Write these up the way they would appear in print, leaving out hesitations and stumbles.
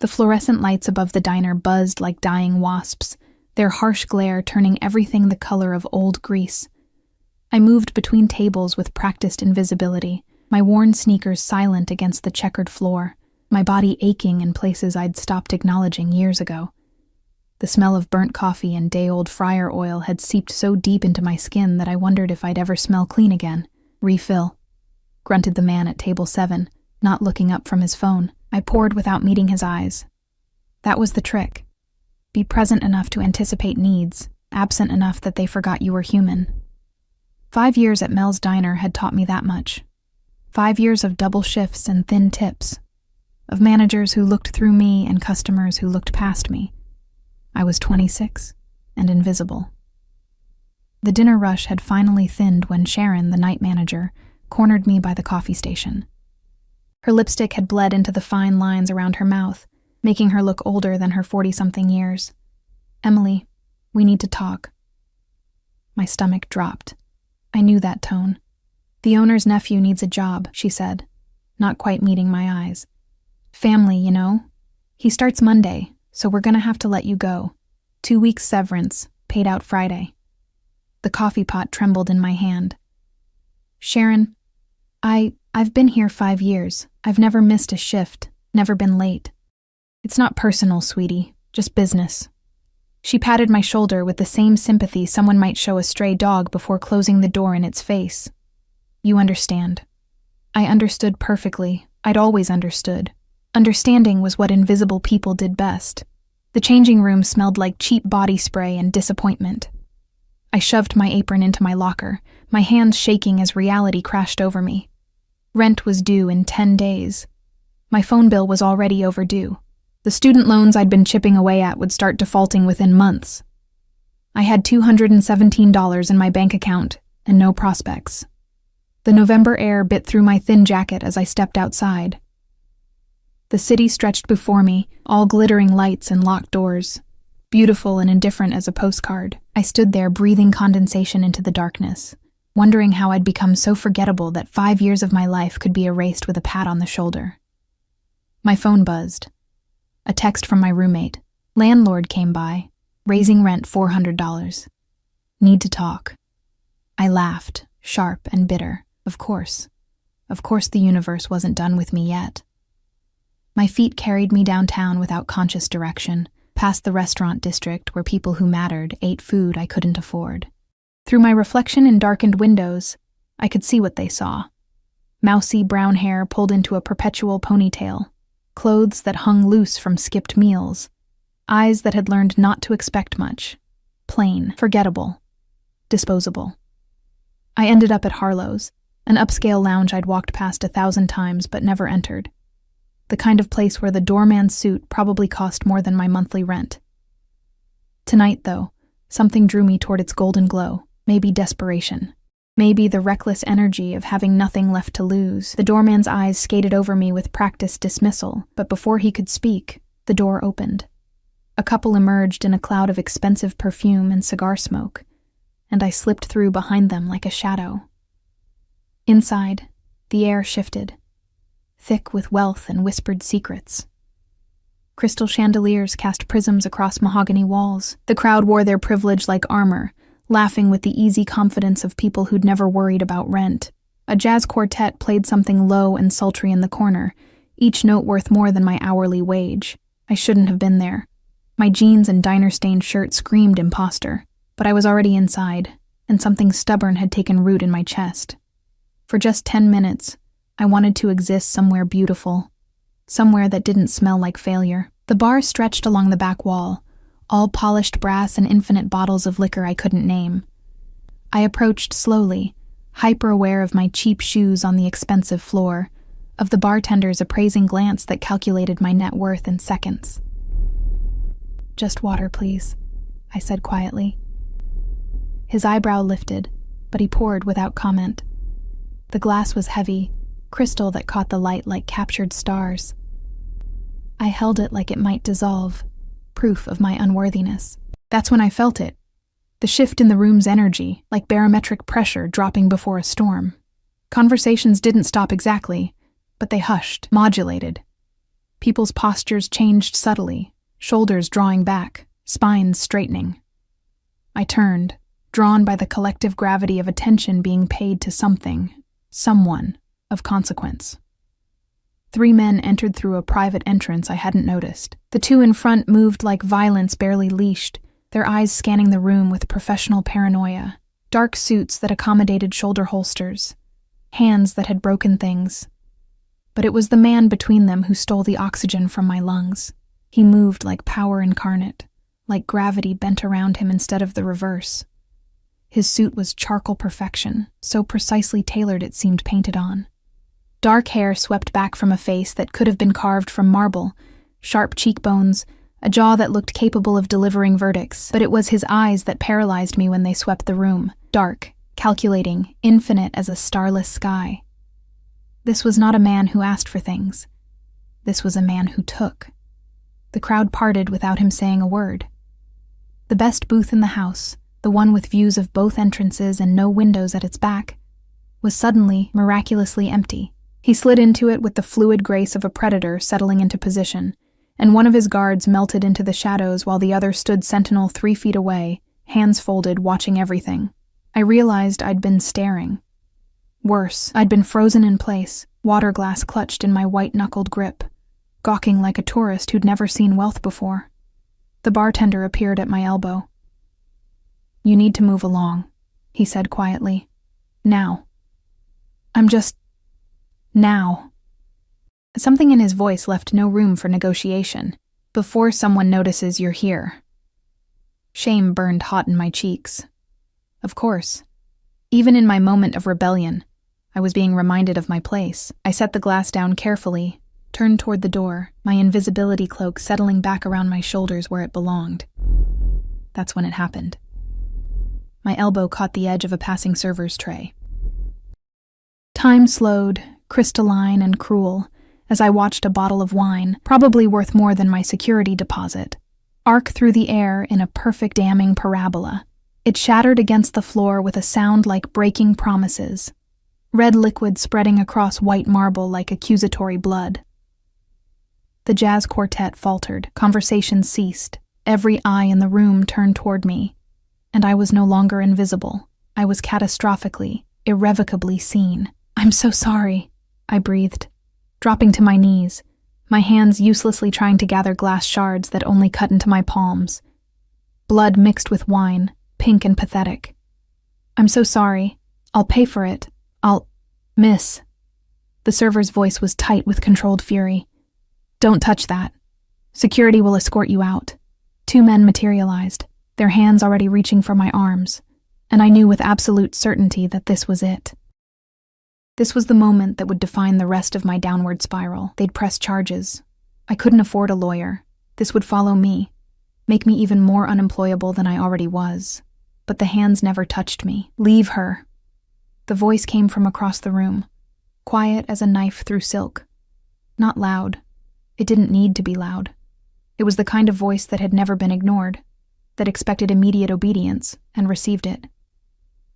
The fluorescent lights above the diner buzzed like dying wasps, their harsh glare turning everything the color of old grease. I moved between tables with practiced invisibility, my worn sneakers silent against the checkered floor, my body aching in places I'd stopped acknowledging years ago. The smell of burnt coffee and day-old fryer oil had seeped so deep into my skin that I wondered if I'd ever smell clean again. "Refill," grunted the man at table 7, not looking up from his phone. I poured without meeting his eyes. That was the trick. Be present enough to anticipate needs, absent enough that they forgot you were human. 5 years at Mel's Diner had taught me that much. 5 years of double shifts and thin tips, of managers who looked through me and customers who looked past me. I was 26 and invisible. The dinner rush had finally thinned when Sharon, the night manager, cornered me by the coffee station. Her lipstick had bled into the fine lines around her mouth, making her look older than her 40-something years. "Emily, we need to talk." My stomach dropped. I knew that tone. "The owner's nephew needs a job," she said, not quite meeting my eyes. "Family, you know. He starts Monday, so we're gonna have to let you go. 2 weeks severance, paid out Friday." The coffee pot trembled in my hand. "Sharon, I've been here 5 years. I've never missed a shift, never been late. It's not personal, sweetie, just business." She patted my shoulder with the same sympathy someone might show a stray dog before closing the door in its face. "You understand." I understood perfectly. I'd always understood. Understanding was what invisible people did best. The changing room smelled like cheap body spray and disappointment. I shoved my apron into my locker, my hands shaking as reality crashed over me. Rent was due in 10 days. My phone bill was already overdue. The student loans I'd been chipping away at would start defaulting within months. I had $217 in my bank account and no prospects. The November air bit through my thin jacket as I stepped outside. The city stretched before me, all glittering lights and locked doors. Beautiful and indifferent as a postcard, I stood there breathing condensation into the darkness, wondering how I'd become so forgettable that 5 years of my life could be erased with a pat on the shoulder. My phone buzzed. A text from my roommate. Landlord came by, raising rent $400. Need to talk. I laughed, sharp and bitter. Of course. Of course the universe wasn't done with me yet. My feet carried me downtown without conscious direction, past the restaurant district where people who mattered ate food I couldn't afford. Through my reflection in darkened windows, I could see what they saw. Mousy brown hair pulled into a perpetual ponytail, clothes that hung loose from skipped meals, eyes that had learned not to expect much, plain, forgettable, disposable. I ended up at Harlow's, an upscale lounge I'd walked past 1,000 times but never entered. The kind of place where the doorman's suit probably cost more than my monthly rent. Tonight, though, something drew me toward its golden glow, maybe desperation. Maybe the reckless energy of having nothing left to lose. The doorman's eyes skated over me with practiced dismissal, but before he could speak, the door opened. A couple emerged in a cloud of expensive perfume and cigar smoke, and I slipped through behind them like a shadow. Inside, the air shifted, thick with wealth and whispered secrets. Crystal chandeliers cast prisms across mahogany walls. The crowd wore their privilege like armor, laughing with the easy confidence of people who'd never worried about rent. A jazz quartet played something low and sultry in the corner, each note worth more than my hourly wage. I shouldn't have been there. My jeans and diner-stained shirt screamed imposter, but I was already inside, and something stubborn had taken root in my chest. For just 10 minutes, I wanted to exist somewhere beautiful, somewhere that didn't smell like failure. The bar stretched along the back wall, all polished brass and infinite bottles of liquor I couldn't name. I approached slowly, hyper-aware of my cheap shoes on the expensive floor, of the bartender's appraising glance that calculated my net worth in seconds. "Just water, please," I said quietly. His eyebrow lifted, but he poured without comment. The glass was heavy, crystal that caught the light like captured stars. I held it like it might dissolve, proof of my unworthiness. That's when I felt it. The shift in the room's energy, like barometric pressure dropping before a storm. Conversations didn't stop exactly, but they hushed, modulated. People's postures changed subtly, shoulders drawing back, spines straightening. I turned, drawn by the collective gravity of attention being paid to something, someone, of consequence. 3 men entered through a private entrance I hadn't noticed. The 2 in front moved like violence barely leashed, their eyes scanning the room with professional paranoia. Dark suits that accommodated shoulder holsters, hands that had broken things. But it was the man between them who stole the oxygen from my lungs. He moved like power incarnate, like gravity bent around him instead of the reverse. His suit was charcoal perfection, so precisely tailored it seemed painted on. Dark hair swept back from a face that could have been carved from marble, sharp cheekbones, a jaw that looked capable of delivering verdicts, but it was his eyes that paralyzed me when they swept the room, dark, calculating, infinite as a starless sky. This was not a man who asked for things. This was a man who took. The crowd parted without him saying a word. The best booth in the house, the one with views of both entrances and no windows at its back, was suddenly, miraculously empty. He slid into it with the fluid grace of a predator settling into position, and one of his guards melted into the shadows while the other stood sentinel 3 feet away, hands folded, watching everything. I realized I'd been staring. Worse, I'd been frozen in place, water glass clutched in my white-knuckled grip, gawking like a tourist who'd never seen wealth before. The bartender appeared at my elbow. "You need to move along," he said quietly. "Now." Now. Something in his voice left no room for negotiation. "Before someone notices you're here." Shame burned hot in my cheeks. Of course. Even in my moment of rebellion, I was being reminded of my place. I set the glass down carefully, turned toward the door, my invisibility cloak settling back around my shoulders where it belonged. That's when it happened. My elbow caught the edge of a passing server's tray. Time slowed, crystalline and cruel, as I watched a bottle of wine, probably worth more than my security deposit, arc through the air in a perfect damning parabola. It shattered against the floor with a sound like breaking promises, red liquid spreading across white marble like accusatory blood. The jazz quartet faltered, conversation ceased, every eye in the room turned toward me, and I was no longer invisible. I was catastrophically, irrevocably seen. "I'm so sorry," I breathed, dropping to my knees, my hands uselessly trying to gather glass shards that only cut into my palms. Blood mixed with wine, pink and pathetic. "I'm so sorry. I'll pay for it. Miss." The server's voice was tight with controlled fury. "Don't touch that. Security will escort you out." 2 men materialized, their hands already reaching for my arms, and I knew with absolute certainty that this was it. This was the moment that would define the rest of my downward spiral. They'd press charges. I couldn't afford a lawyer. This would follow me, make me even more unemployable than I already was. But the hands never touched me. "Leave her." The voice came from across the room, quiet as a knife through silk. Not loud. It didn't need to be loud. It was the kind of voice that had never been ignored, that expected immediate obedience and received it.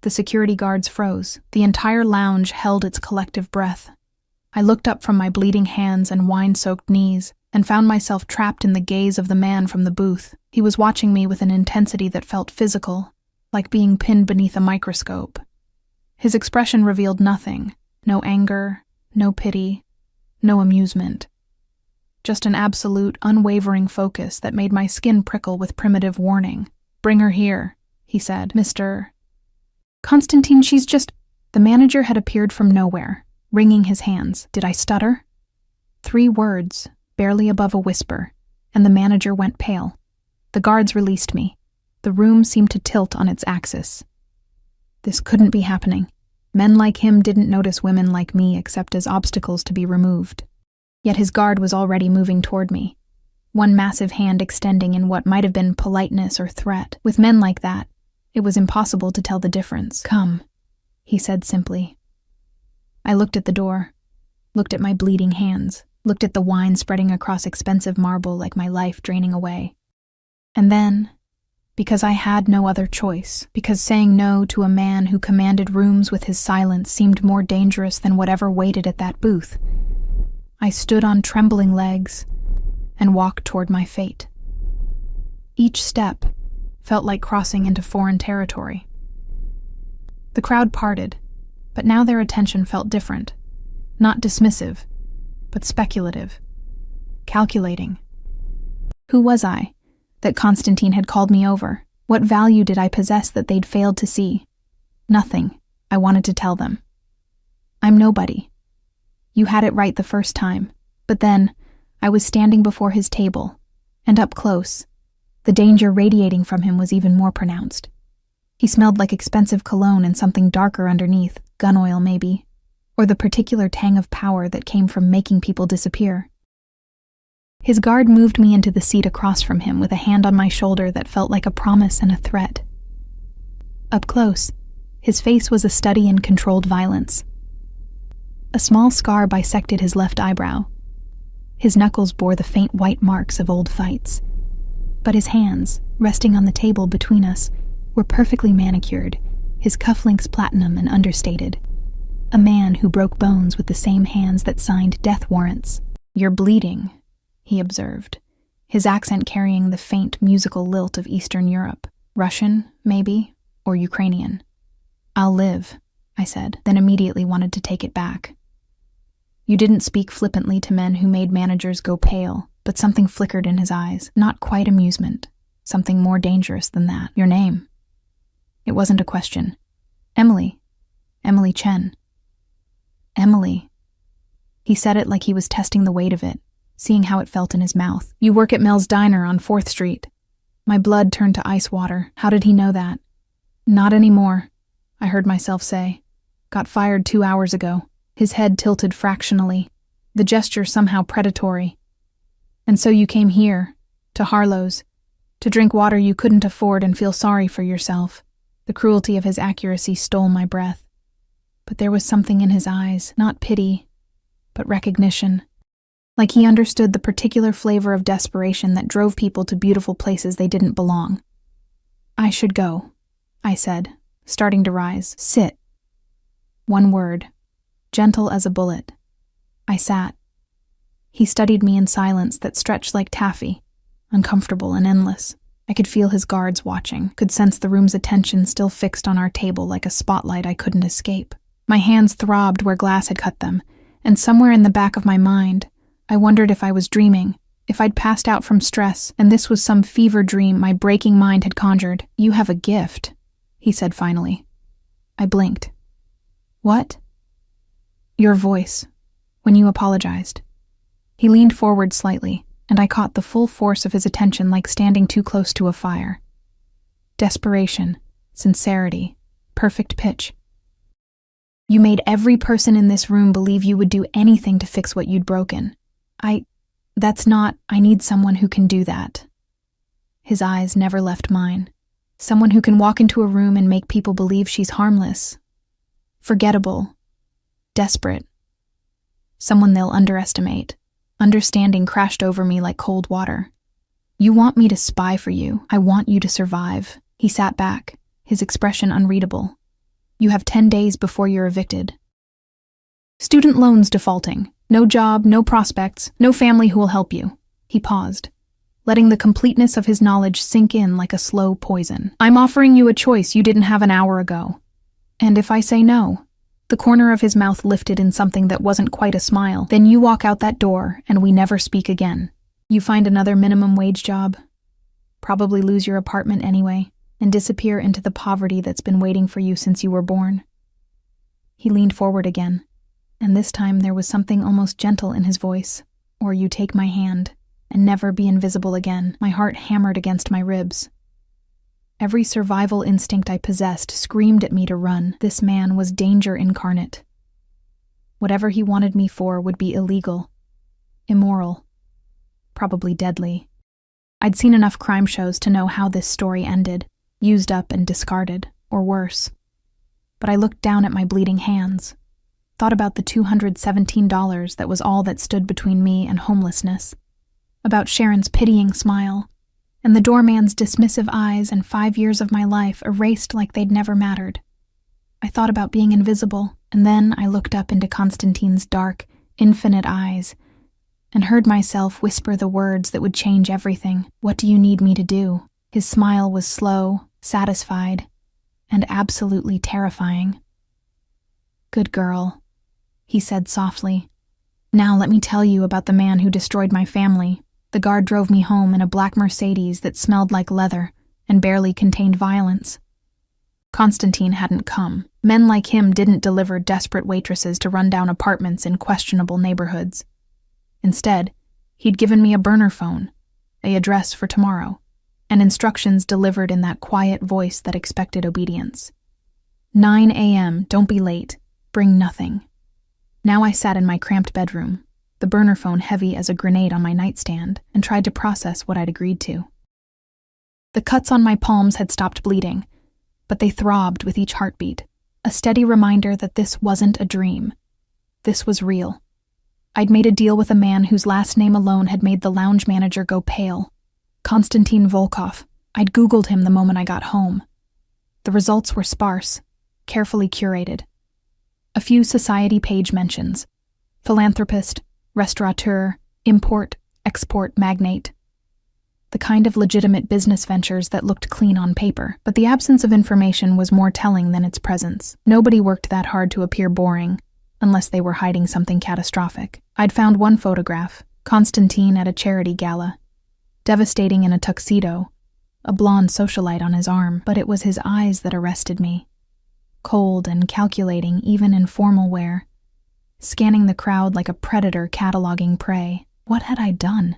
The security guards froze. The entire lounge held its collective breath. I looked up from my bleeding hands and wine-soaked knees and found myself trapped in the gaze of the man from the booth. He was watching me with an intensity that felt physical, like being pinned beneath a microscope. His expression revealed nothing. No anger, no pity, no amusement. Just an absolute, unwavering focus that made my skin prickle with primitive warning. "Bring her here," he said. "Mr. Constantine, she's just—" The manager had appeared from nowhere, wringing his hands. Did I stutter? 3 words, barely above a whisper, and the manager went pale. The guards released me. The room seemed to tilt on its axis. This couldn't be happening. Men like him didn't notice women like me except as obstacles to be removed. Yet his guard was already moving toward me, one massive hand extending in what might have been politeness or threat. With men like that, it was impossible to tell the difference. "Come," he said simply. I looked at the door, looked at my bleeding hands, looked at the wine spreading across expensive marble like my life draining away. And then, because I had no other choice, because saying no to a man who commanded rooms with his silence seemed more dangerous than whatever waited at that booth, I stood on trembling legs, and walked toward my fate. Each step felt like crossing into foreign territory. The crowd parted, but now their attention felt different. Not dismissive, but speculative, calculating. Who was I, that Constantine had called me over? What value did I possess that they'd failed to see? Nothing, I wanted to tell them. I'm nobody. You had it right the first time, but then I was standing before his table, and up close, the danger radiating from him was even more pronounced. He smelled like expensive cologne and something darker underneath, gun oil maybe, or the particular tang of power that came from making people disappear. His guard moved me into the seat across from him with a hand on my shoulder that felt like a promise and a threat. Up close, his face was a study in controlled violence. A small scar bisected his left eyebrow. His knuckles bore the faint white marks of old fights. But his hands, resting on the table between us, were perfectly manicured, his cufflinks platinum and understated. A man who broke bones with the same hands that signed death warrants. "You're bleeding," he observed, his accent carrying the faint musical lilt of Eastern Europe. "Russian, maybe, or Ukrainian." "I'll live," I said, then immediately wanted to take it back. You didn't speak flippantly to men who made managers go pale, but something flickered in his eyes, not quite amusement, something more dangerous than that. "Your name?" It wasn't a question. "Emily. Emily Chen." "Emily." He said it like he was testing the weight of it, seeing how it felt in his mouth. "You work at Mel's Diner on 4th Street. My blood turned to ice water. How did he know that? "Not anymore," I heard myself say. "Got fired 2 hours ago." His head tilted fractionally, the gesture somehow predatory. "And so you came here, to Harlow's, to drink water you couldn't afford and feel sorry for yourself." The cruelty of his accuracy stole my breath. But there was something in his eyes, not pity, but recognition. Like he understood the particular flavor of desperation that drove people to beautiful places they didn't belong. "I should go," I said, starting to rise. "Sit." One word, gentle as a bullet. I sat. He studied me in silence that stretched like taffy, uncomfortable and endless. I could feel his guards watching, could sense the room's attention still fixed on our table like a spotlight I couldn't escape. My hands throbbed where glass had cut them, and somewhere in the back of my mind, I wondered if I was dreaming, if I'd passed out from stress, and this was some fever dream my breaking mind had conjured. "You have a gift," he said finally. I blinked. "What?" "Your voice, when you apologized." He leaned forward slightly, and I caught the full force of his attention like standing too close to a fire. Desperation, sincerity, perfect pitch. "You made every person in this room believe you would do anything to fix what you'd broken. I need someone who can do that." His eyes never left mine. Someone who can walk into a room and make people believe she's harmless, forgettable, desperate. Someone they'll underestimate. Understanding crashed over me like cold water. "You want me to spy for you. I want you to survive." He sat back, his expression unreadable. "You have 10 days before you're evicted. Student loans defaulting. No job, no prospects, no family who will help you." He paused, letting the completeness of his knowledge sink in like a slow poison. "I'm offering you a choice you didn't have an hour ago. And if I say no," the corner of his mouth lifted in something that wasn't quite a smile, "then you walk out that door and we never speak again. You find another minimum wage job, probably lose your apartment anyway, and disappear into the poverty that's been waiting for you since you were born." He leaned forward again, and this time there was something almost gentle in his voice. "Or you take my hand and never be invisible again." My heart hammered against my ribs. Every survival instinct I possessed screamed at me to run. This man was danger incarnate. Whatever he wanted me for would be illegal, immoral, probably deadly. I'd seen enough crime shows to know how this story ended, used up and discarded, or worse. But I looked down at my bleeding hands, thought about the $217 that was all that stood between me and homelessness, about Sharon's pitying smile, and the doorman's dismissive eyes and 5 years of my life erased like they'd never mattered. I thought about being invisible, and then I looked up into Constantine's dark, infinite eyes, and heard myself whisper the words that would change everything. "What do you need me to do?" His smile was slow, satisfied, and absolutely terrifying. "Good girl," he said softly. "Now let me tell you about the man who destroyed my family." The guard drove me home in a black Mercedes that smelled like leather and barely contained violence. Constantine hadn't come. Men like him didn't deliver desperate waitresses to run down apartments in questionable neighborhoods. Instead, he'd given me a burner phone, an address for tomorrow, and instructions delivered in that quiet voice that expected obedience. 9 a.m., don't be late, bring nothing. Now I sat in my cramped bedroom, the burner phone heavy as a grenade on my nightstand, and tried to process what I'd agreed to. The cuts on my palms had stopped bleeding, but they throbbed with each heartbeat, a steady reminder that this wasn't a dream. This was real. I'd made a deal with a man whose last name alone had made the lounge manager go pale. Konstantin Volkov. I'd Googled him the moment I got home. The results were sparse, carefully curated. A few society page mentions: philanthropist, restaurateur, import-export magnate. The kind of legitimate business ventures that looked clean on paper, but the absence of information was more telling than its presence. Nobody worked that hard to appear boring, unless they were hiding something catastrophic. I'd found one photograph, Constantine at a charity gala, devastating in a tuxedo, a blonde socialite on his arm, but it was his eyes that arrested me. Cold and calculating even in formal wear, scanning the crowd like a predator cataloging prey. What had I done?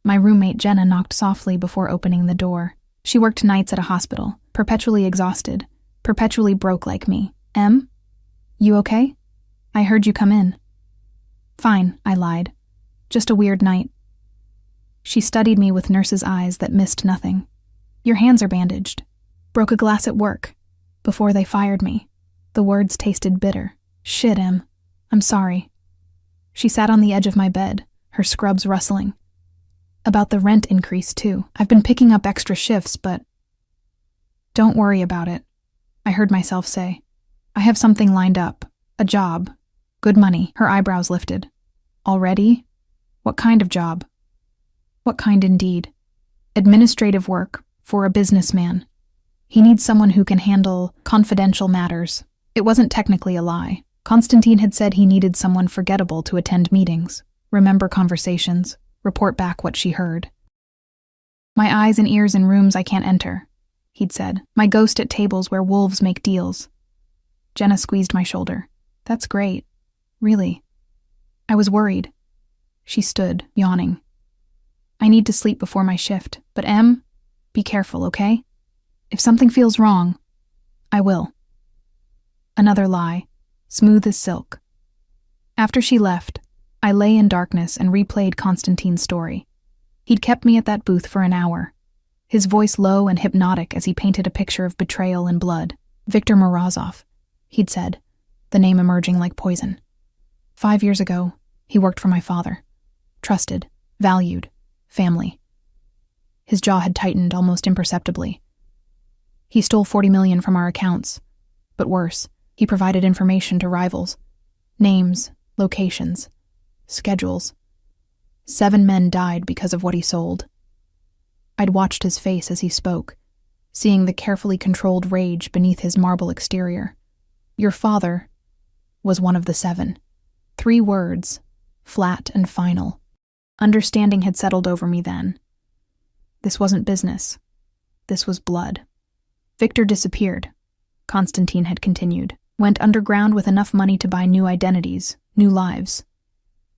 My roommate Jenna knocked softly before opening the door. She worked nights at a hospital, perpetually exhausted, perpetually broke like me. "Em? You okay? I heard you come in." "Fine," I lied. "Just a weird night." She studied me with nurse's eyes that missed nothing. "Your hands are bandaged. Broke a glass at work. Before they fired me." The words tasted bitter. "Shit, Em. I'm sorry." She sat on the edge of my bed, her scrubs rustling. "About the rent increase, too. I've been picking up extra shifts, but—" "Don't worry about it," I heard myself say. "I have something lined up. A job. Good money." Her eyebrows lifted. "Already? What kind of job?" What kind indeed? Administrative work for a businessman. He needs someone who can handle confidential matters. It wasn't technically a lie. Constantine had said he needed someone forgettable to attend meetings, remember conversations, report back what she heard. "My eyes and ears in rooms I can't enter," he'd said. "My ghost at tables where wolves make deals." Jenna squeezed my shoulder. "That's great. Really." I was worried. She stood, yawning. "I need to sleep before my shift, but Em, be careful, okay? If something feels wrong, I will." Another lie, smooth as silk. After she left, I lay in darkness and replayed Constantine's story. He'd kept me at that booth for an hour, his voice low and hypnotic as he painted a picture of betrayal and blood. "Viktor Morozov," he'd said, the name emerging like poison. 5 years ago, he worked for my father. Trusted, valued, family. His jaw had tightened almost imperceptibly. He stole $40 million from our accounts, but worse, he provided information to rivals. Names, locations, schedules. 7 men died because of what he sold. I'd watched his face as he spoke, seeing the carefully controlled rage beneath his marble exterior. "Your father was one of the 7. 3 words, flat and final. Understanding had settled over me then. This wasn't business. This was blood. Victor disappeared, Constantine had continued. Went underground with enough money to buy new identities, new lives.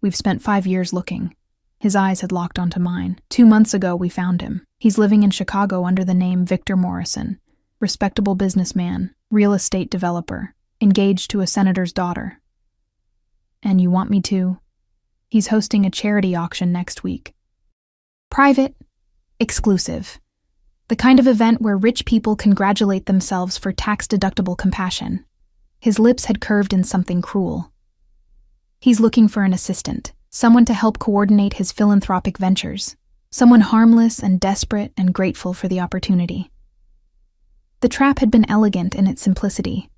We've spent 5 years looking." His eyes had locked onto mine. 2 months ago, we found him. He's living in Chicago under the name Victor Morrison. Respectable businessman, real estate developer, engaged to a senator's daughter. "And you want me to?" "He's hosting a charity auction next week. Private, exclusive. The kind of event where rich people congratulate themselves for tax-deductible compassion." His lips had curved in something cruel. "He's looking for an assistant, someone to help coordinate his philanthropic ventures, someone harmless and desperate and grateful for the opportunity." The trap had been elegant in its simplicity.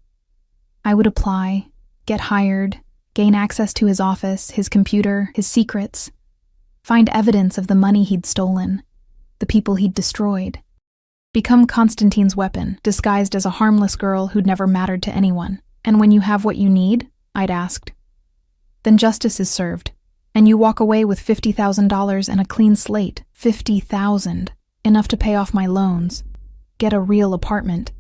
I would apply, get hired, gain access to his office, his computer, his secrets, Find evidence of the money he'd stolen, the people he'd destroyed. Become Constantine's weapon, disguised as a harmless girl who'd never mattered to anyone. And when you have what you need, I'd asked, then justice is served, and you walk away with $50,000 and a clean slate. $50,000, enough to pay off my loans, get a real apartment,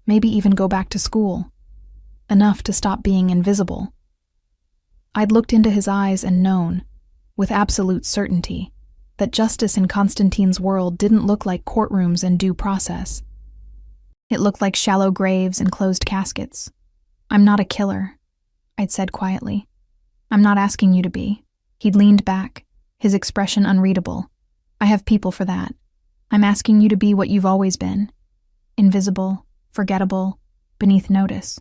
maybe even go back to school, enough to stop being invisible. I'd looked into his eyes and known, with absolute certainty, that justice in Constantine's world didn't look like courtrooms and due process. It looked like shallow graves and closed caskets. I'm not a killer, I'd said quietly. I'm not asking you to be. He'd leaned back, his expression unreadable. I have people for that. I'm asking you to be what you've always been. Invisible, forgettable, beneath notice.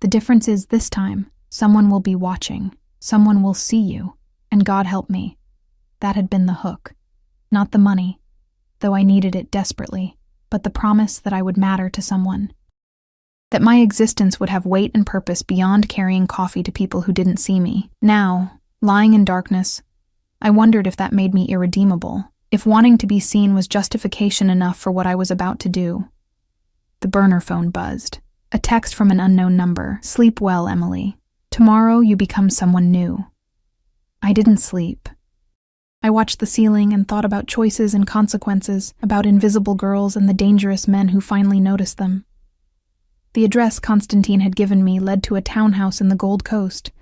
The difference is this time, someone will be watching, someone will see you, and God help me. That had been the hook. Not the money, though I needed it desperately, but the promise that I would matter to someone. That my existence would have weight and purpose beyond carrying coffee to people who didn't see me. Now, lying in darkness, I wondered if that made me irredeemable, if wanting to be seen was justification enough for what I was about to do. The burner phone buzzed. A text from an unknown number. Sleep well, Emily. Tomorrow you become someone new. I didn't sleep. I watched the ceiling and thought about choices and consequences, about invisible girls and the dangerous men who finally noticed them. The address Constantine had given me led to a townhouse in the Gold Coast,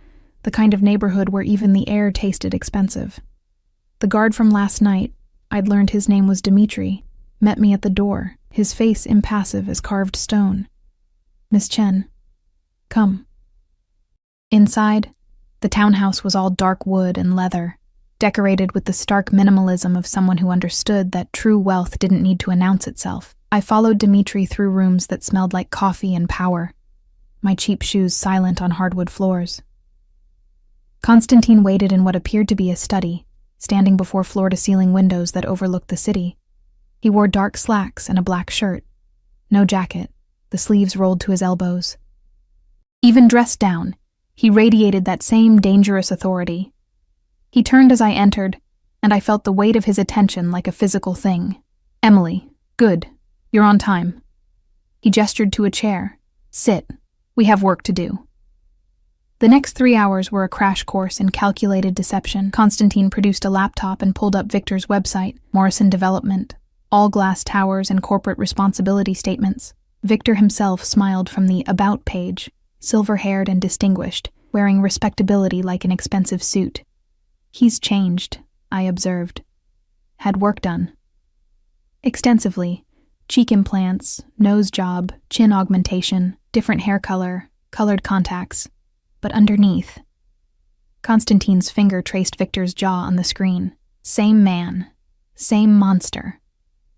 the kind of neighborhood where even the air tasted expensive. The guard from last night, I'd learned his name was Dmitri, met me at the door, his face impassive as carved stone. Miss Chen, come. Inside, the townhouse was all dark wood and leather, decorated with the stark minimalism of someone who understood that true wealth didn't need to announce itself. I followed Dmitri through rooms that smelled like coffee and power, my cheap shoes silent on hardwood floors. Constantine waited in what appeared to be a study, standing before floor-to-ceiling windows that overlooked the city. He wore dark slacks and a black shirt, no jacket, the sleeves rolled to his elbows. Even dressed down, he radiated that same dangerous authority. He turned as I entered, and I felt the weight of his attention like a physical thing. Emily, good. You're on time. He gestured to a chair. Sit. We have work to do. The next 3 hours were a crash course in calculated deception. Constantine produced a laptop and pulled up Victor's website, Morrison Development, all glass towers and corporate responsibility statements. Victor himself smiled from the About page, silver-haired and distinguished, wearing respectability like an expensive suit. He's changed, I observed. Had work done. Extensively. Cheek implants, nose job, chin augmentation, different hair color, colored contacts. But underneath, Constantine's finger traced Victor's jaw on the screen. Same man. Same monster.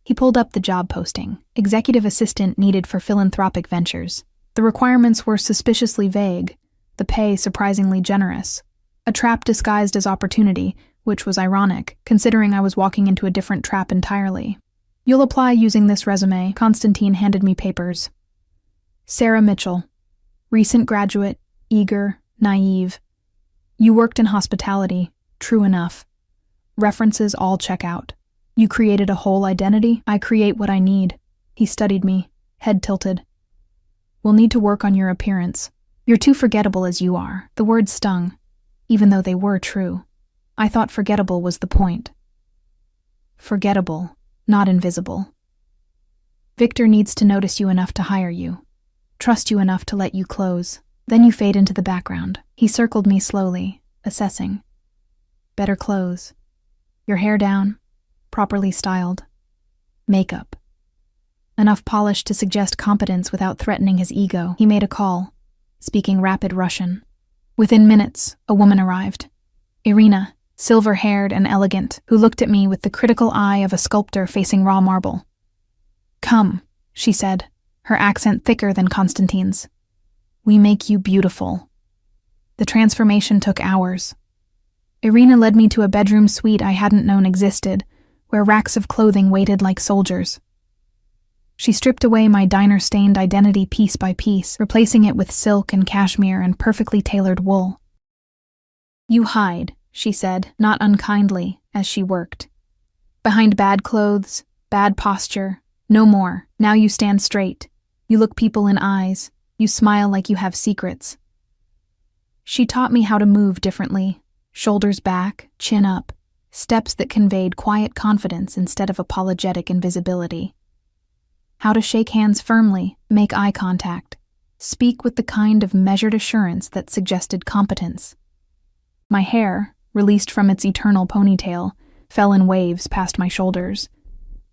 He pulled up the job posting. Executive assistant needed for philanthropic ventures. The requirements were suspiciously vague, the pay surprisingly generous. A trap disguised as opportunity, which was ironic, considering I was walking into a different trap entirely. You'll apply using this resume. Constantine handed me papers. Sarah Mitchell. Recent graduate, eager, naive. You worked in hospitality. True enough. References all check out. You created a whole identity. I create what I need. He studied me, head tilted. We'll need to work on your appearance. You're too forgettable as you are. The words stung, even though they were true. I thought forgettable was the point. Forgettable. Not invisible. Victor needs to notice you enough to hire you, trust you enough to let you close. Then you fade into the background. He circled me slowly, assessing. Better clothes. Your hair down, properly styled. Makeup. Enough polish to suggest competence without threatening his ego. He made a call, speaking rapid Russian. Within minutes, a woman arrived. Irina. Silver-haired and elegant, who looked at me with the critical eye of a sculptor facing raw marble. Come, she said, her accent thicker than Constantine's. We make you beautiful. The transformation took hours. Irina led me to a bedroom suite I hadn't known existed, where racks of clothing waited like soldiers. She stripped away my diner-stained identity piece by piece, replacing it with silk and cashmere and perfectly tailored wool. You hide, she said, not unkindly, as she worked. Behind bad clothes, bad posture, no more. Now you stand straight. You look people in eyes. You smile like you have secrets. She taught me how to move differently, shoulders back, chin up, steps that conveyed quiet confidence instead of apologetic invisibility. How to shake hands firmly, make eye contact, speak with the kind of measured assurance that suggested competence. My hair, released from its eternal ponytail, fell in waves past my shoulders.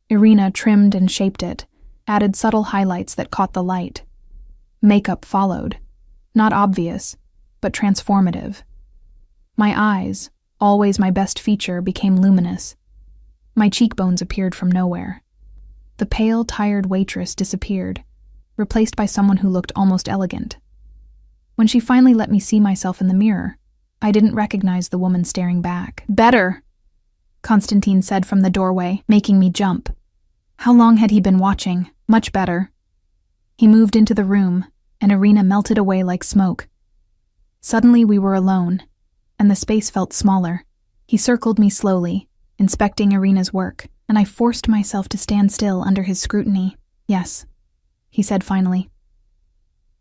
Irina trimmed and shaped it, added subtle highlights that caught the light. Makeup followed, not obvious, but transformative. My eyes, always my best feature, became luminous. My cheekbones appeared from nowhere. The pale, tired waitress disappeared, replaced by someone who looked almost elegant. When she finally let me see myself in the mirror, I didn't recognize the woman staring back. "Better," Constantine said from the doorway, making me jump. How long had he been watching? Much better. He moved into the room, and Irina melted away like smoke. Suddenly we were alone, and the space felt smaller. He circled me slowly, inspecting Irina's work, and I forced myself to stand still under his scrutiny. "Yes," he said finally.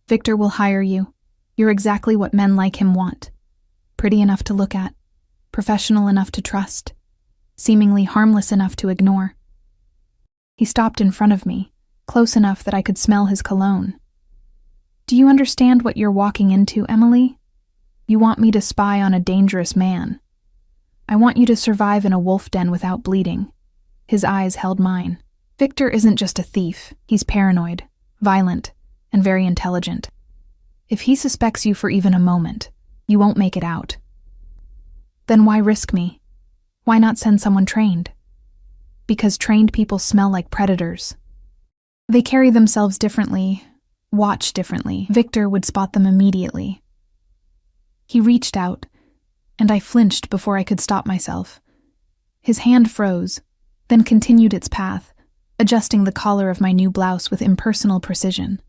"Victor will hire you. You're exactly what men like him want. Pretty enough to look at, professional enough to trust, seemingly harmless enough to ignore." He stopped in front of me, close enough that I could smell his cologne. "Do you understand what you're walking into, Emily? You want me to spy on a dangerous man. I want you to survive in a wolf den without bleeding." His eyes held mine. "Victor isn't just a thief. He's paranoid, violent, and very intelligent. If he suspects you for even a moment, you won't make it out. Then why risk me? Why not send someone trained? Because trained people smell like predators. They carry themselves differently, watch differently. Victor would spot them immediately." He reached out, and I flinched before I could stop myself. His hand froze, then continued its path, adjusting the collar of my new blouse with impersonal precision.